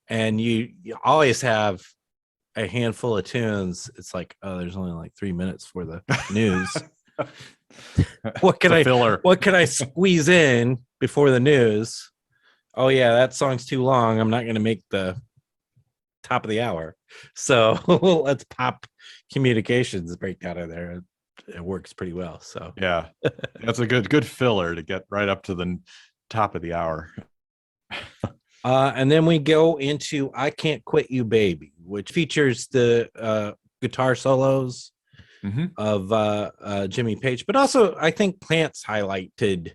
And you always have a handful of tunes. It's like, oh, there's only like 3 minutes for the news. What can I squeeze in before the news? Oh yeah, that song's too long. I'm not going to make the top of the hour. So let's pop Communications Breakdown in there. It works pretty well. So yeah, that's a good filler to get right up to the top of the hour. And then we go into I Can't Quit You Baby, which features the guitar solos of Jimmy Page, but also I think Plant's highlighted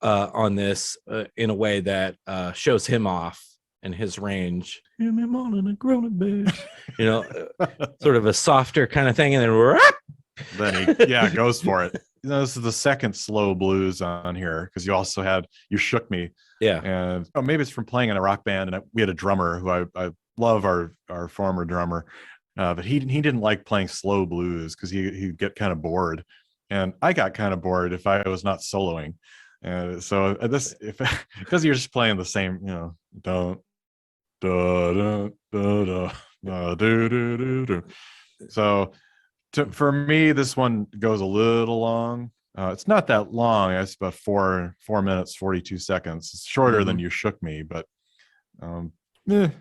on this in a way that shows him off and his range. Sort of a softer kind of thing, and then he goes for it. This is the second slow blues on here, because you also had You Shook Me. And maybe it's from playing in a rock band, and we had a drummer who I love, our former drummer. But he didn't like playing slow blues because he'd get kind of bored, and I got kind of bored if I was not soloing. And so because you're just playing the same, don't da da da da do do do do. So for me, this one goes a little long. It's not that long. It's about 4 minutes 42 seconds. It's shorter than You Shook Me, but You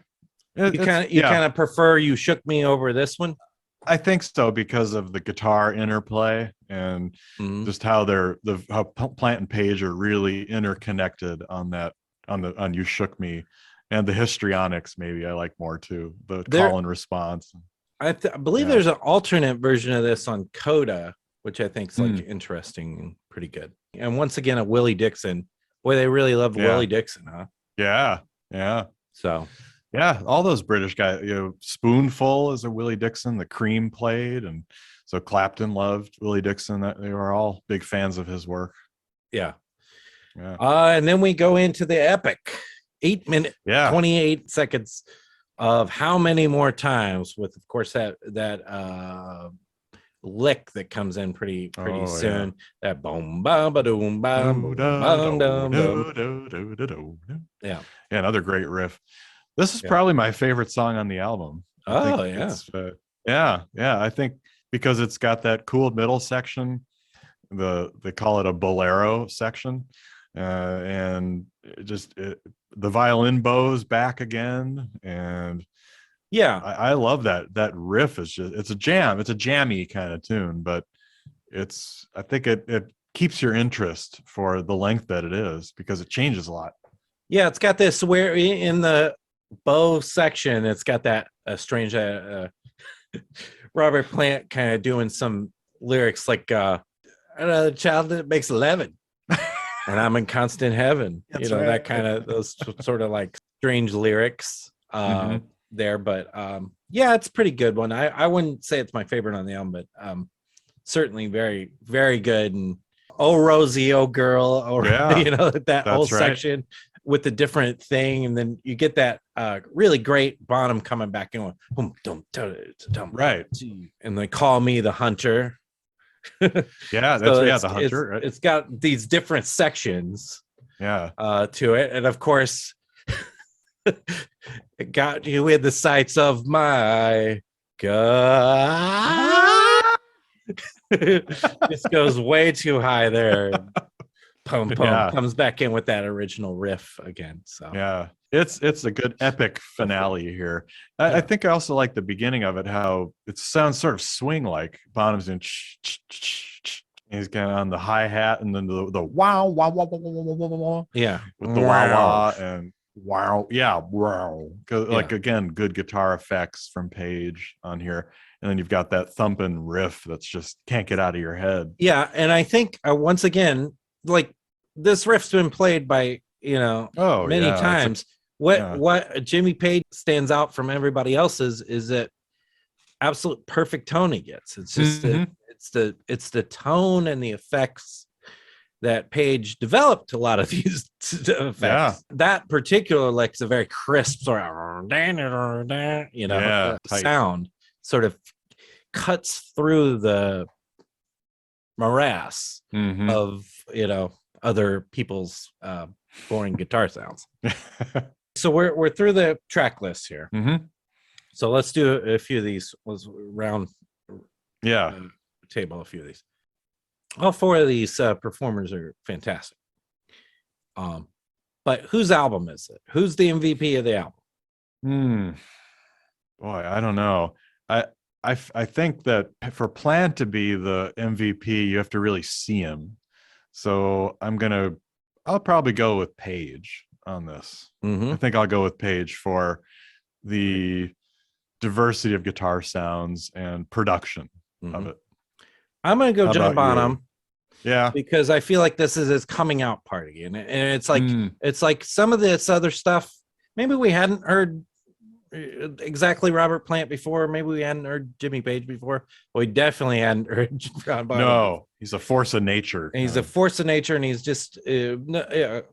kind of prefer You Shook Me over this one? I think so, because of the guitar interplay and just how how Plant and Page are really interconnected on You Shook Me, and the histrionics maybe I like more too, the call and response. I believe there's an alternate version of this on Coda, which I think is like interesting and pretty good. And once again, a Willie Dixon. Boy, they really loved Willie Dixon, huh? Yeah. So yeah, all those British guys, Spoonful is a Willie Dixon, the Cream played, and so Clapton loved Willie Dixon. They were all big fans of his work. Yeah. And then we go into the epic 8 minute 28 seconds of How Many More Times, with of course that lick that comes in pretty soon. That boom ba ba doom bam yeah, another great riff. This is probably my favorite song on the album. I think because it's got that cool middle section. They call it a bolero section, and the violin bows back again, and I love that riff. It's a jam. It's a jammy kind of tune, but I think it keeps your interest for the length that it is, because it changes a lot. Yeah, it's got this where in the bow section, it's got that strange Robert Plant kind of doing some lyrics like I don't know, the child that makes 11 and I'm in constant heaven. That's right. That kind of those sort of like strange lyrics there, but it's a pretty good one. I wouldn't say it's my favorite on the album, but certainly very, very good. And Oh Rosie, Oh Girl, that whole section with the different thing, and then you get that really great Bonham coming back in, right, and they Call Me the Hunter. The Hunter. It's got these different sections to it, and of course it got you with the sights of my God. This goes way too high there. Pum comes back in with that original riff again. So it's a good epic finale here. I think I also like the beginning of it, how it sounds sort of swing like. Bonham's in he's kind of on the hi-hat, and then the wow wow wow wow wow wow wow with the wow and wow like again, good guitar effects from Page on here. And then you've got that thumping riff that's just can't get out of your head. Yeah, and I think once again, like, this riff's been played by many times. What Jimmy Page stands out from everybody else's is that absolute perfect tone he gets. It's just it's the tone and the effects that Page developed a lot of these effects. Yeah. That particular, like, it's a very crisp sort of sound, sort of cuts through the morass of other people's boring guitar sounds. So we're through the track list here. So let's do a few of these. Let's round table a few of these. All four of these performers are fantastic. But whose album is it? Who's the MVP of the album? Boy, I don't know. I think that for Plant to be the MVP, you have to really see him. So I'll probably go with Page on this. I think I'll go with Page for the diversity of guitar sounds and production of it. I'm going to go John Bonham. Yeah, because I feel like this is his coming out party, and it's like it's like some of this other stuff. Maybe we hadn't heard exactly Robert Plant before. Maybe we hadn't heard Jimmy Page before. Well, we definitely hadn't heard John Bonham. No, he's a force of nature. And he's a force of nature, and he's just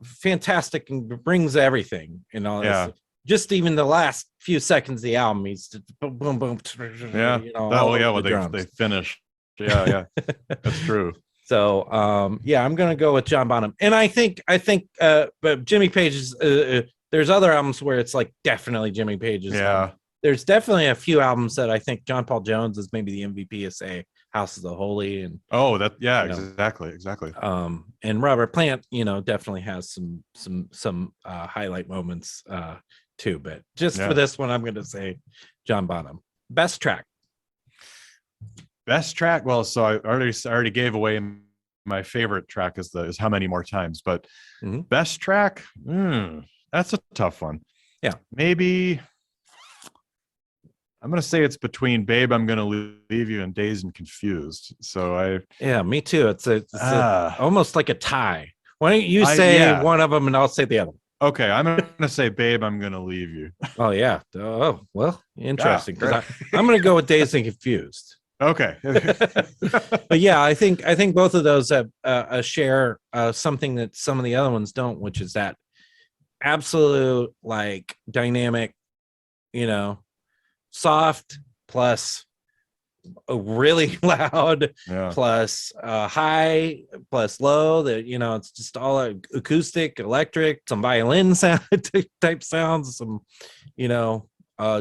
fantastic and brings everything and all this. Just even the last few seconds of the album, he's boom, boom, boom. When they finish. Yeah, that's true. So, I'm going to go with John Bonham. And I think but Jimmy Page's, there's other albums where it's like definitely Jimmy Page's. there's definitely a few albums that I think John Paul Jones is maybe the MVP of, say, House of the Holy, and exactly. And Robert Plant, definitely has some highlight moments too. But just for this one, I'm going to say John Bonham. Best track. Well, so I already gave away my favorite track is How Many More Times, but best track, that's a tough one. Yeah, maybe I'm gonna say it's between Babe, I'm Gonna Leave You and Dazed and Confused. So me too. It's almost like a tie. Why don't you say one of them and I'll say the other? Okay, I'm gonna say Babe, I'm Gonna Leave You. Oh yeah. Oh well, interesting. Because I'm gonna go with Dazed and Confused. Okay. But yeah, I think both of those have share something that some of the other ones don't, which is that absolute like dynamic, soft plus a really loud plus high plus low, that it's just all acoustic, electric, some violin sound type sounds, some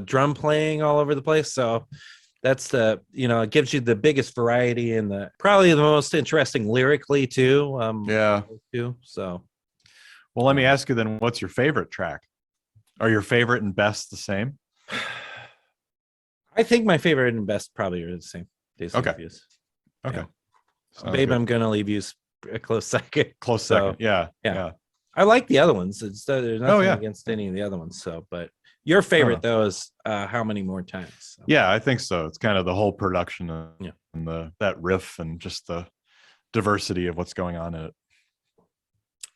drum playing all over the place. So that's it gives you the biggest variety and probably the most interesting lyrically too. So well, let me ask you then, what's your favorite track? Are your favorite and best the same? I think my favorite and best probably are the same. Okay. Yeah. Babe, I'm Gonna Leave You a close second. Yeah. I like the other ones. There's nothing against any of the other ones. So, but your favorite though is How Many More Times? So. Yeah, I think so. It's kind of the whole production and that riff and just the diversity of what's going on in it.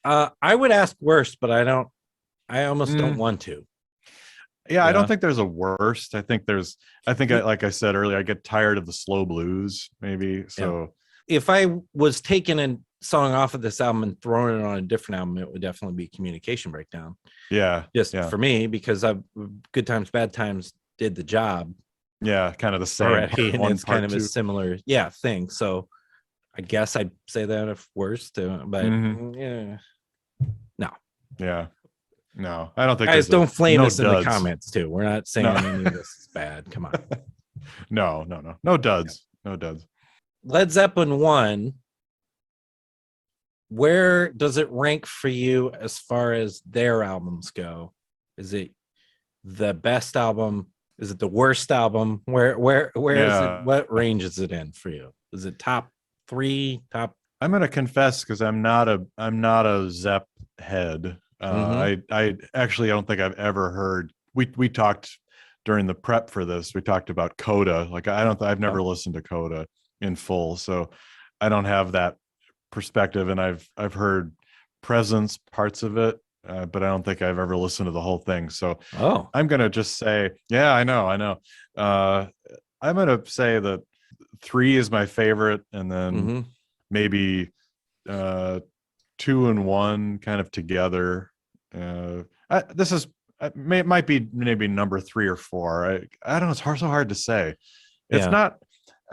I would ask worst, but I almost don't want to. Yeah, I don't think there's a worst. I think like I said earlier, I get tired of the slow blues maybe. So if I was taking a song off of this album and throwing it on a different album, it would definitely be Communication Breakdown. Yeah. For me, because Good Times, Bad Times did the job. Yeah, kind of the same. Already, and it's kind of a similar thing. So I guess I'd say that if worst, but no. Yeah. No, I don't think. Guys, don't flame us in the comments too. We're not saying any of this is bad. Come on. No duds. No duds. Led Zeppelin 1. Where does it rank for you as far as their albums go? Is it the best album? Is it the worst album? Where is it? What range is it in for you? Is it top 3? I'm gonna confess, because I'm not a Zepp head. I actually don't think I've ever heard. We talked during the prep for this. We talked about Coda. Like I've never listened to Coda in full, so I don't have that perspective. And I've heard Presence, parts of it, but I don't think I've ever listened to the whole thing. So I'm gonna just say, I know. I'm gonna say that 3 is my favorite, and then maybe 2 and 1 kind of together. It might be maybe number 3 or 4. I don't know. It's so hard to say. It's not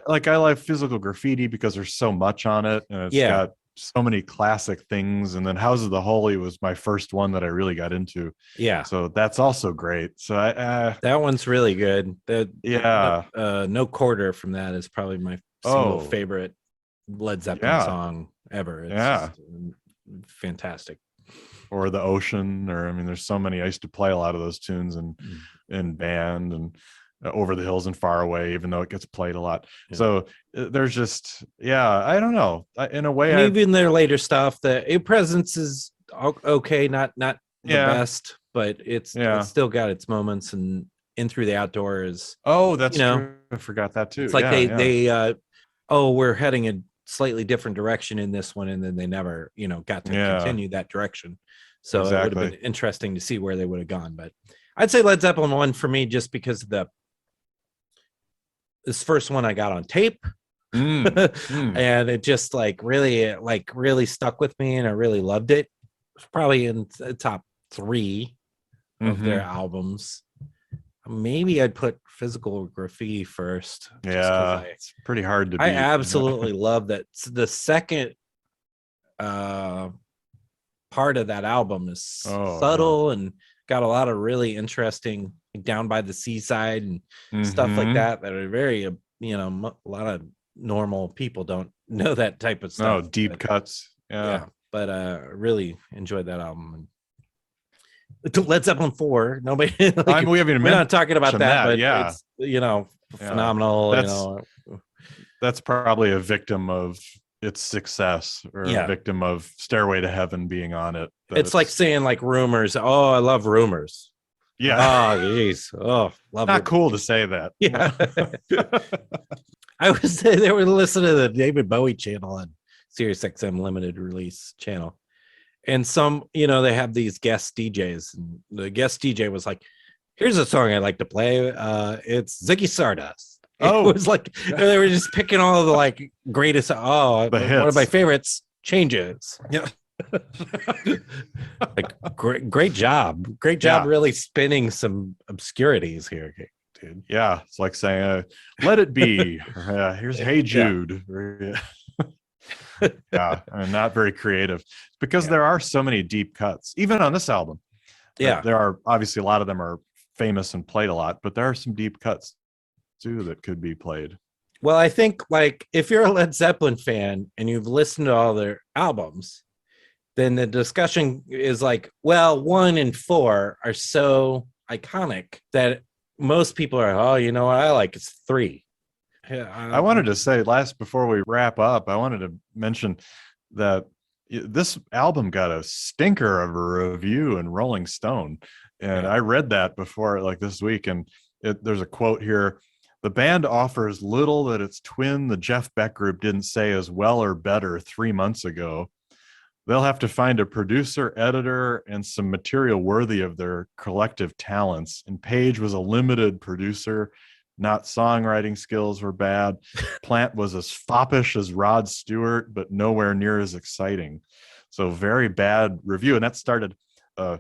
like I like Physical Graffiti because there's so much on it, and it's got so many classic things. And then House of the Holy was my first one that I really got into. Yeah. So that's also great. So that one's really good. No Quarter from that is probably my single favorite Led Zeppelin song ever. It's just fantastic. Or The Ocean, there's so many. I used to play a lot of those tunes in band, and Over the Hills and Far Away, even though it gets played a lot. So there's just I don't know. In a way, and even their later stuff, the Presence is okay, not the best, but it's still got its moments. And In Through the Outdoors. Oh, that's true. I forgot that too. It's like they we're heading a slightly different direction in this one, and then they never got to continue that direction. So it would have been interesting to see where they would have gone. But I'd say Led Zeppelin 1 for me, just because of this first one I got on tape. And it just really stuck with me, and I really loved it. It's probably in the top 3 of their albums. Maybe I'd put Physical Graffiti first. It's pretty hard to beat. I absolutely love that. The second part of that album is subtle and got a lot of really interesting Down by the Seaside and stuff like Mhm. that are very, a lot of normal people don't know that type of No, stuff. deep but, cuts. Yeah. but really enjoyed that album. And Led Zeppelin 4, nobody like, We haven't we're not talking about mentioned that, that. but Yeah. it's Yeah. phenomenal. That's probably a victim of its success, or a Yeah, victim of Stairway to Heaven being on it. it's like saying like Rumors. Oh, I love Rumors. Yeah. Oh, geez. Oh, love Not it. cool to say that. Yeah. I was they were listening to the David Bowie channel on Sirius XM limited release channel. And they have these guest DJs, and the guest DJ was like, here's a song I like to play. It's Ziggy Stardust. It was like they were just picking all of the like greatest. Oh, the hits. One of my favorites, Changes. Yeah. Like great job. Great job really spinning some obscurities here, dude. Yeah. It's like saying, Let It Be. Here's Hey Jude. Yeah. And not very creative. It's because there are so many deep cuts, even on this album. Yeah. There are obviously a lot of them are famous and played a lot, but there are some deep cuts too that could be played. Well, I think like if you're a Led Zeppelin fan and you've listened to all their albums, then the discussion is like, well, 1 and 4 are so iconic that most people are, oh, you know what I like? It's 3. I wanted to say before we wrap up, I wanted to mention that this album got a stinker of a review in Rolling Stone. And I read that before, like this week. And there's a quote here. The band offers little that its twin, the Jeff Beck Group, didn't say as well or better 3 months ago. They'll have to find a producer, editor, and some material worthy of their collective talents. And Page was a limited producer. Not songwriting skills were bad. Plant was as foppish as Rod Stewart, but nowhere near as exciting. So very bad review. And that started a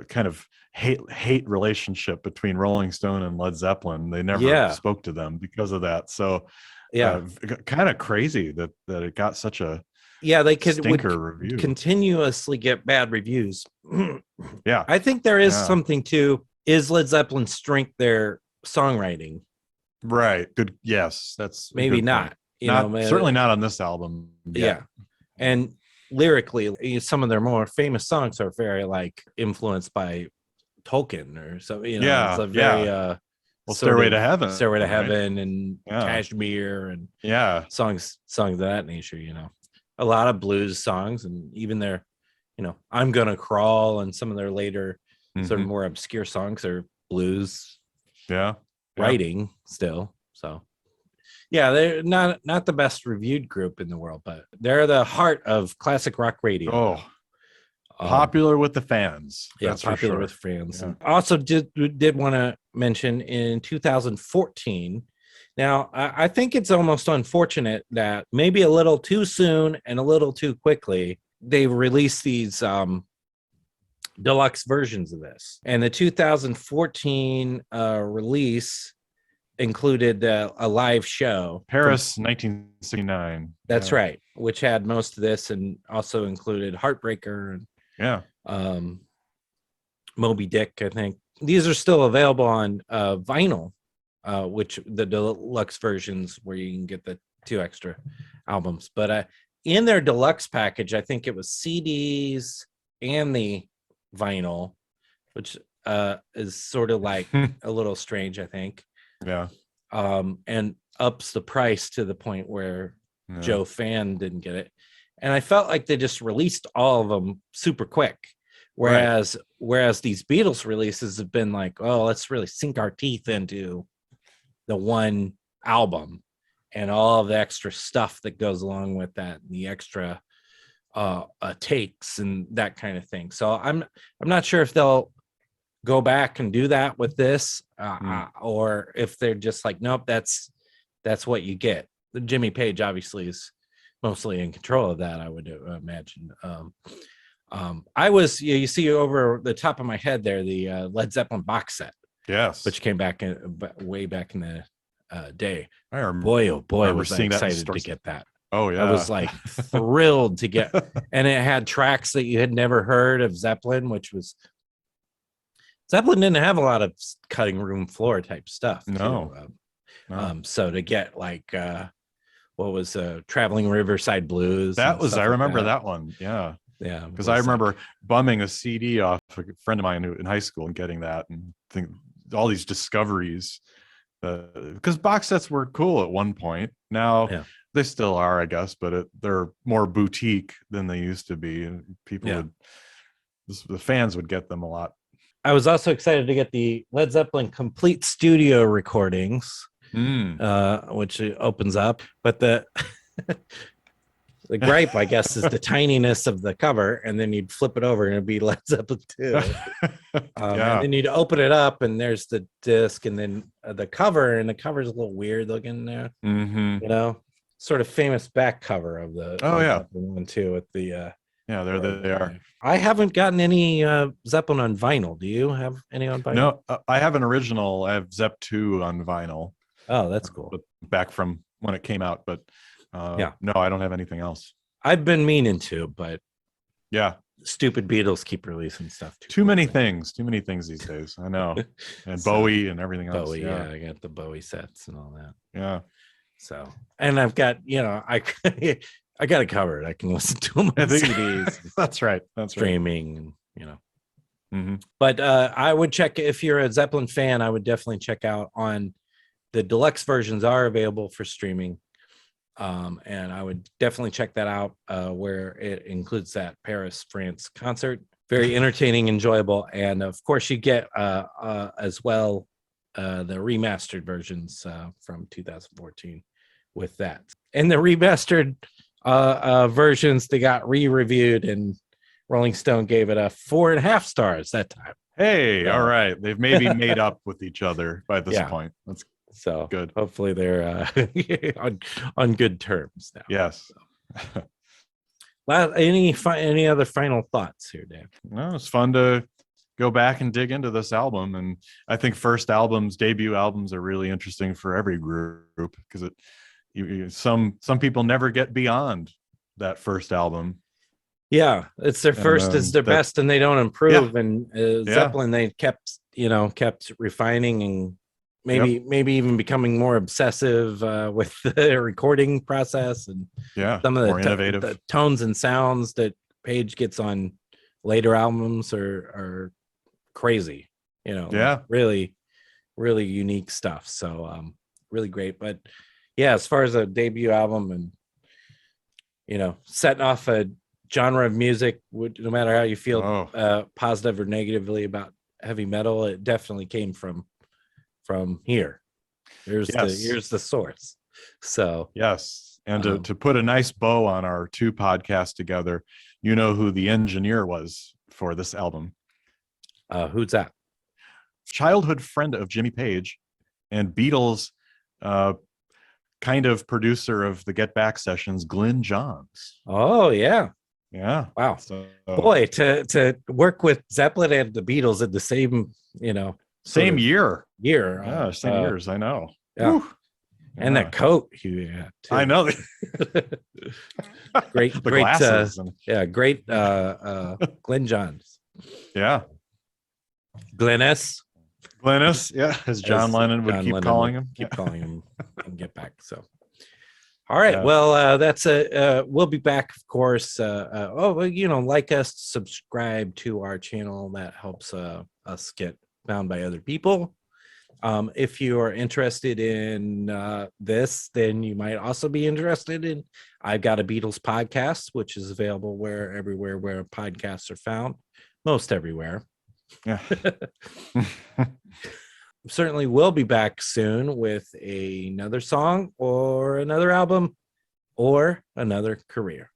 kind of hate relationship between Rolling Stone and Led Zeppelin. They never spoke to them because of that. So kind of crazy that it got such a they would continuously get bad reviews. Yeah. I think there is something to, is Led Zeppelin's strength their songwriting? Right. Good. Yes. That's maybe not. Certainly not on this album. Yeah. And lyrically, some of their more famous songs are very like influenced by Tolkien or so. It's a very Stairway to Heaven, Heaven, and Kashmir, and songs of that nature. A lot of blues songs, and even their, I'm Gonna Crawl, and some of their later sort of more obscure songs are blues. Writing still. So they're not the best reviewed group in the world, but they're the heart of classic rock radio. Popular with the fans. That's popular with fans. And also did want to mention in 2014. Now, I think it's almost unfortunate that maybe a little too soon and a little too quickly they released these deluxe versions of this. And the 2014 release included a live show. Paris, 1969. That's right, which had most of this, and also included Heartbreaker and Moby Dick, I think. These are still available on vinyl, which the deluxe versions where you can get the 2 extra albums. But in their deluxe package, I think it was CDs and the vinyl, which is sort of like a little strange, I think. And ups the price to the point where Joe Fan didn't get it. And I felt like they just released all of them super quick. Whereas these Beatles releases have been like, oh, let's really sink our teeth into the one album and all of the extra stuff that goes along with that, and the extra takes and that kind of thing. So I'm not sure if they'll go back and do that with this, or if they're just like, nope, that's what you get. Jimmy Page obviously is mostly in control of that, I would imagine. I was, you see over the top of my head there, the Led Zeppelin box set, which came back way back in the day. Boy, was I excited to get that. Oh yeah, I was like thrilled to get, and it had tracks that you had never heard of Zeppelin, which was Zeppelin didn't have a lot of cutting room floor type stuff. No. Too. No. So to get like what was Traveling Riverside Blues? That and was, stuff I like remember that. that one. Yeah. Yeah, Because I remember bumming a CD off a friend of mine in high school and getting that, and think all these discoveries. Because box sets were cool at one point. Now they still are, I guess, but they're more boutique than they used to be. And people the fans would get them a lot. I was also excited to get the Led Zeppelin complete studio recordings, which opens up. But the gripe, I guess, is the tininess of the cover, and then you'd flip it over and it'd be Led Zeppelin 2. And then you'd open it up and there's the disc, and then the cover, and the cover's a little weird looking there. You know, sort of famous back cover of the Zeppelin one too, with the there they are. I haven't gotten any Zeppelin on vinyl. Do you have any on vinyl? No, I have an original. I have Zepp 2 on vinyl. Oh, that's cool. Back from when it came out, but no, I don't have anything else. I've been meaning to, but yeah, stupid Beatles keep releasing stuff too many things these days. I know. And so, Bowie and everything else. Bowie, I got the Bowie sets and all that. Yeah. So, and I've got, I got it covered. I can listen to them on CDs. That's right. That's streaming, and But I would check, if you're a Zeppelin fan, I would definitely check out on the deluxe versions are available for streaming. And I would definitely check that out, where it includes that Paris, France concert. Very entertaining, enjoyable, and of course you get as well the remastered versions from 2014 with that. And the remastered versions, they got re-reviewed, and Rolling Stone gave it a 4.5 stars that time. Hey, all right, they've maybe made up with each other by this point. That's so good. Hopefully they're on good terms now. Yes. So. Well, any other final thoughts here, Dan? No, it's fun to go back and dig into this album, and I think debut albums are really interesting for every group, because some people never get beyond that first album. Yeah, it's their first is their best, and they don't improve. And Zeppelin, they kept refining and maybe even becoming more obsessive with the recording process, and some of the tones and sounds that Page gets on later albums are crazy. Really, really unique stuff. So really great. But as far as a debut album, and setting off a genre of music, no matter how you feel positive or negatively about heavy metal, it definitely came from here. Here's the source. So and to put a nice bow on our two podcasts together, who the engineer was for this album? Who's that? Childhood friend of Jimmy Page and Beatles kind of producer of the Get Back sessions, Glyn Johns. Oh yeah. Wow. So, boy, to work with Zeppelin and the Beatles in the same same year. Same years. I know. Yeah. And that coat you had too. I know. great glasses. Great Glyn Johns. Yeah. Glennis. As John Lennon would keep calling him. Keep calling him and Get Back. So all right. Well, that's we'll be back, of course. Like us, subscribe to our channel. That helps us get found by other people. If you are interested in this, then you might also be interested in I've Got a Beatles podcast, which is available everywhere where podcasts are found, most everywhere. Yeah. Certainly we'll be back soon with another song or another album or another career.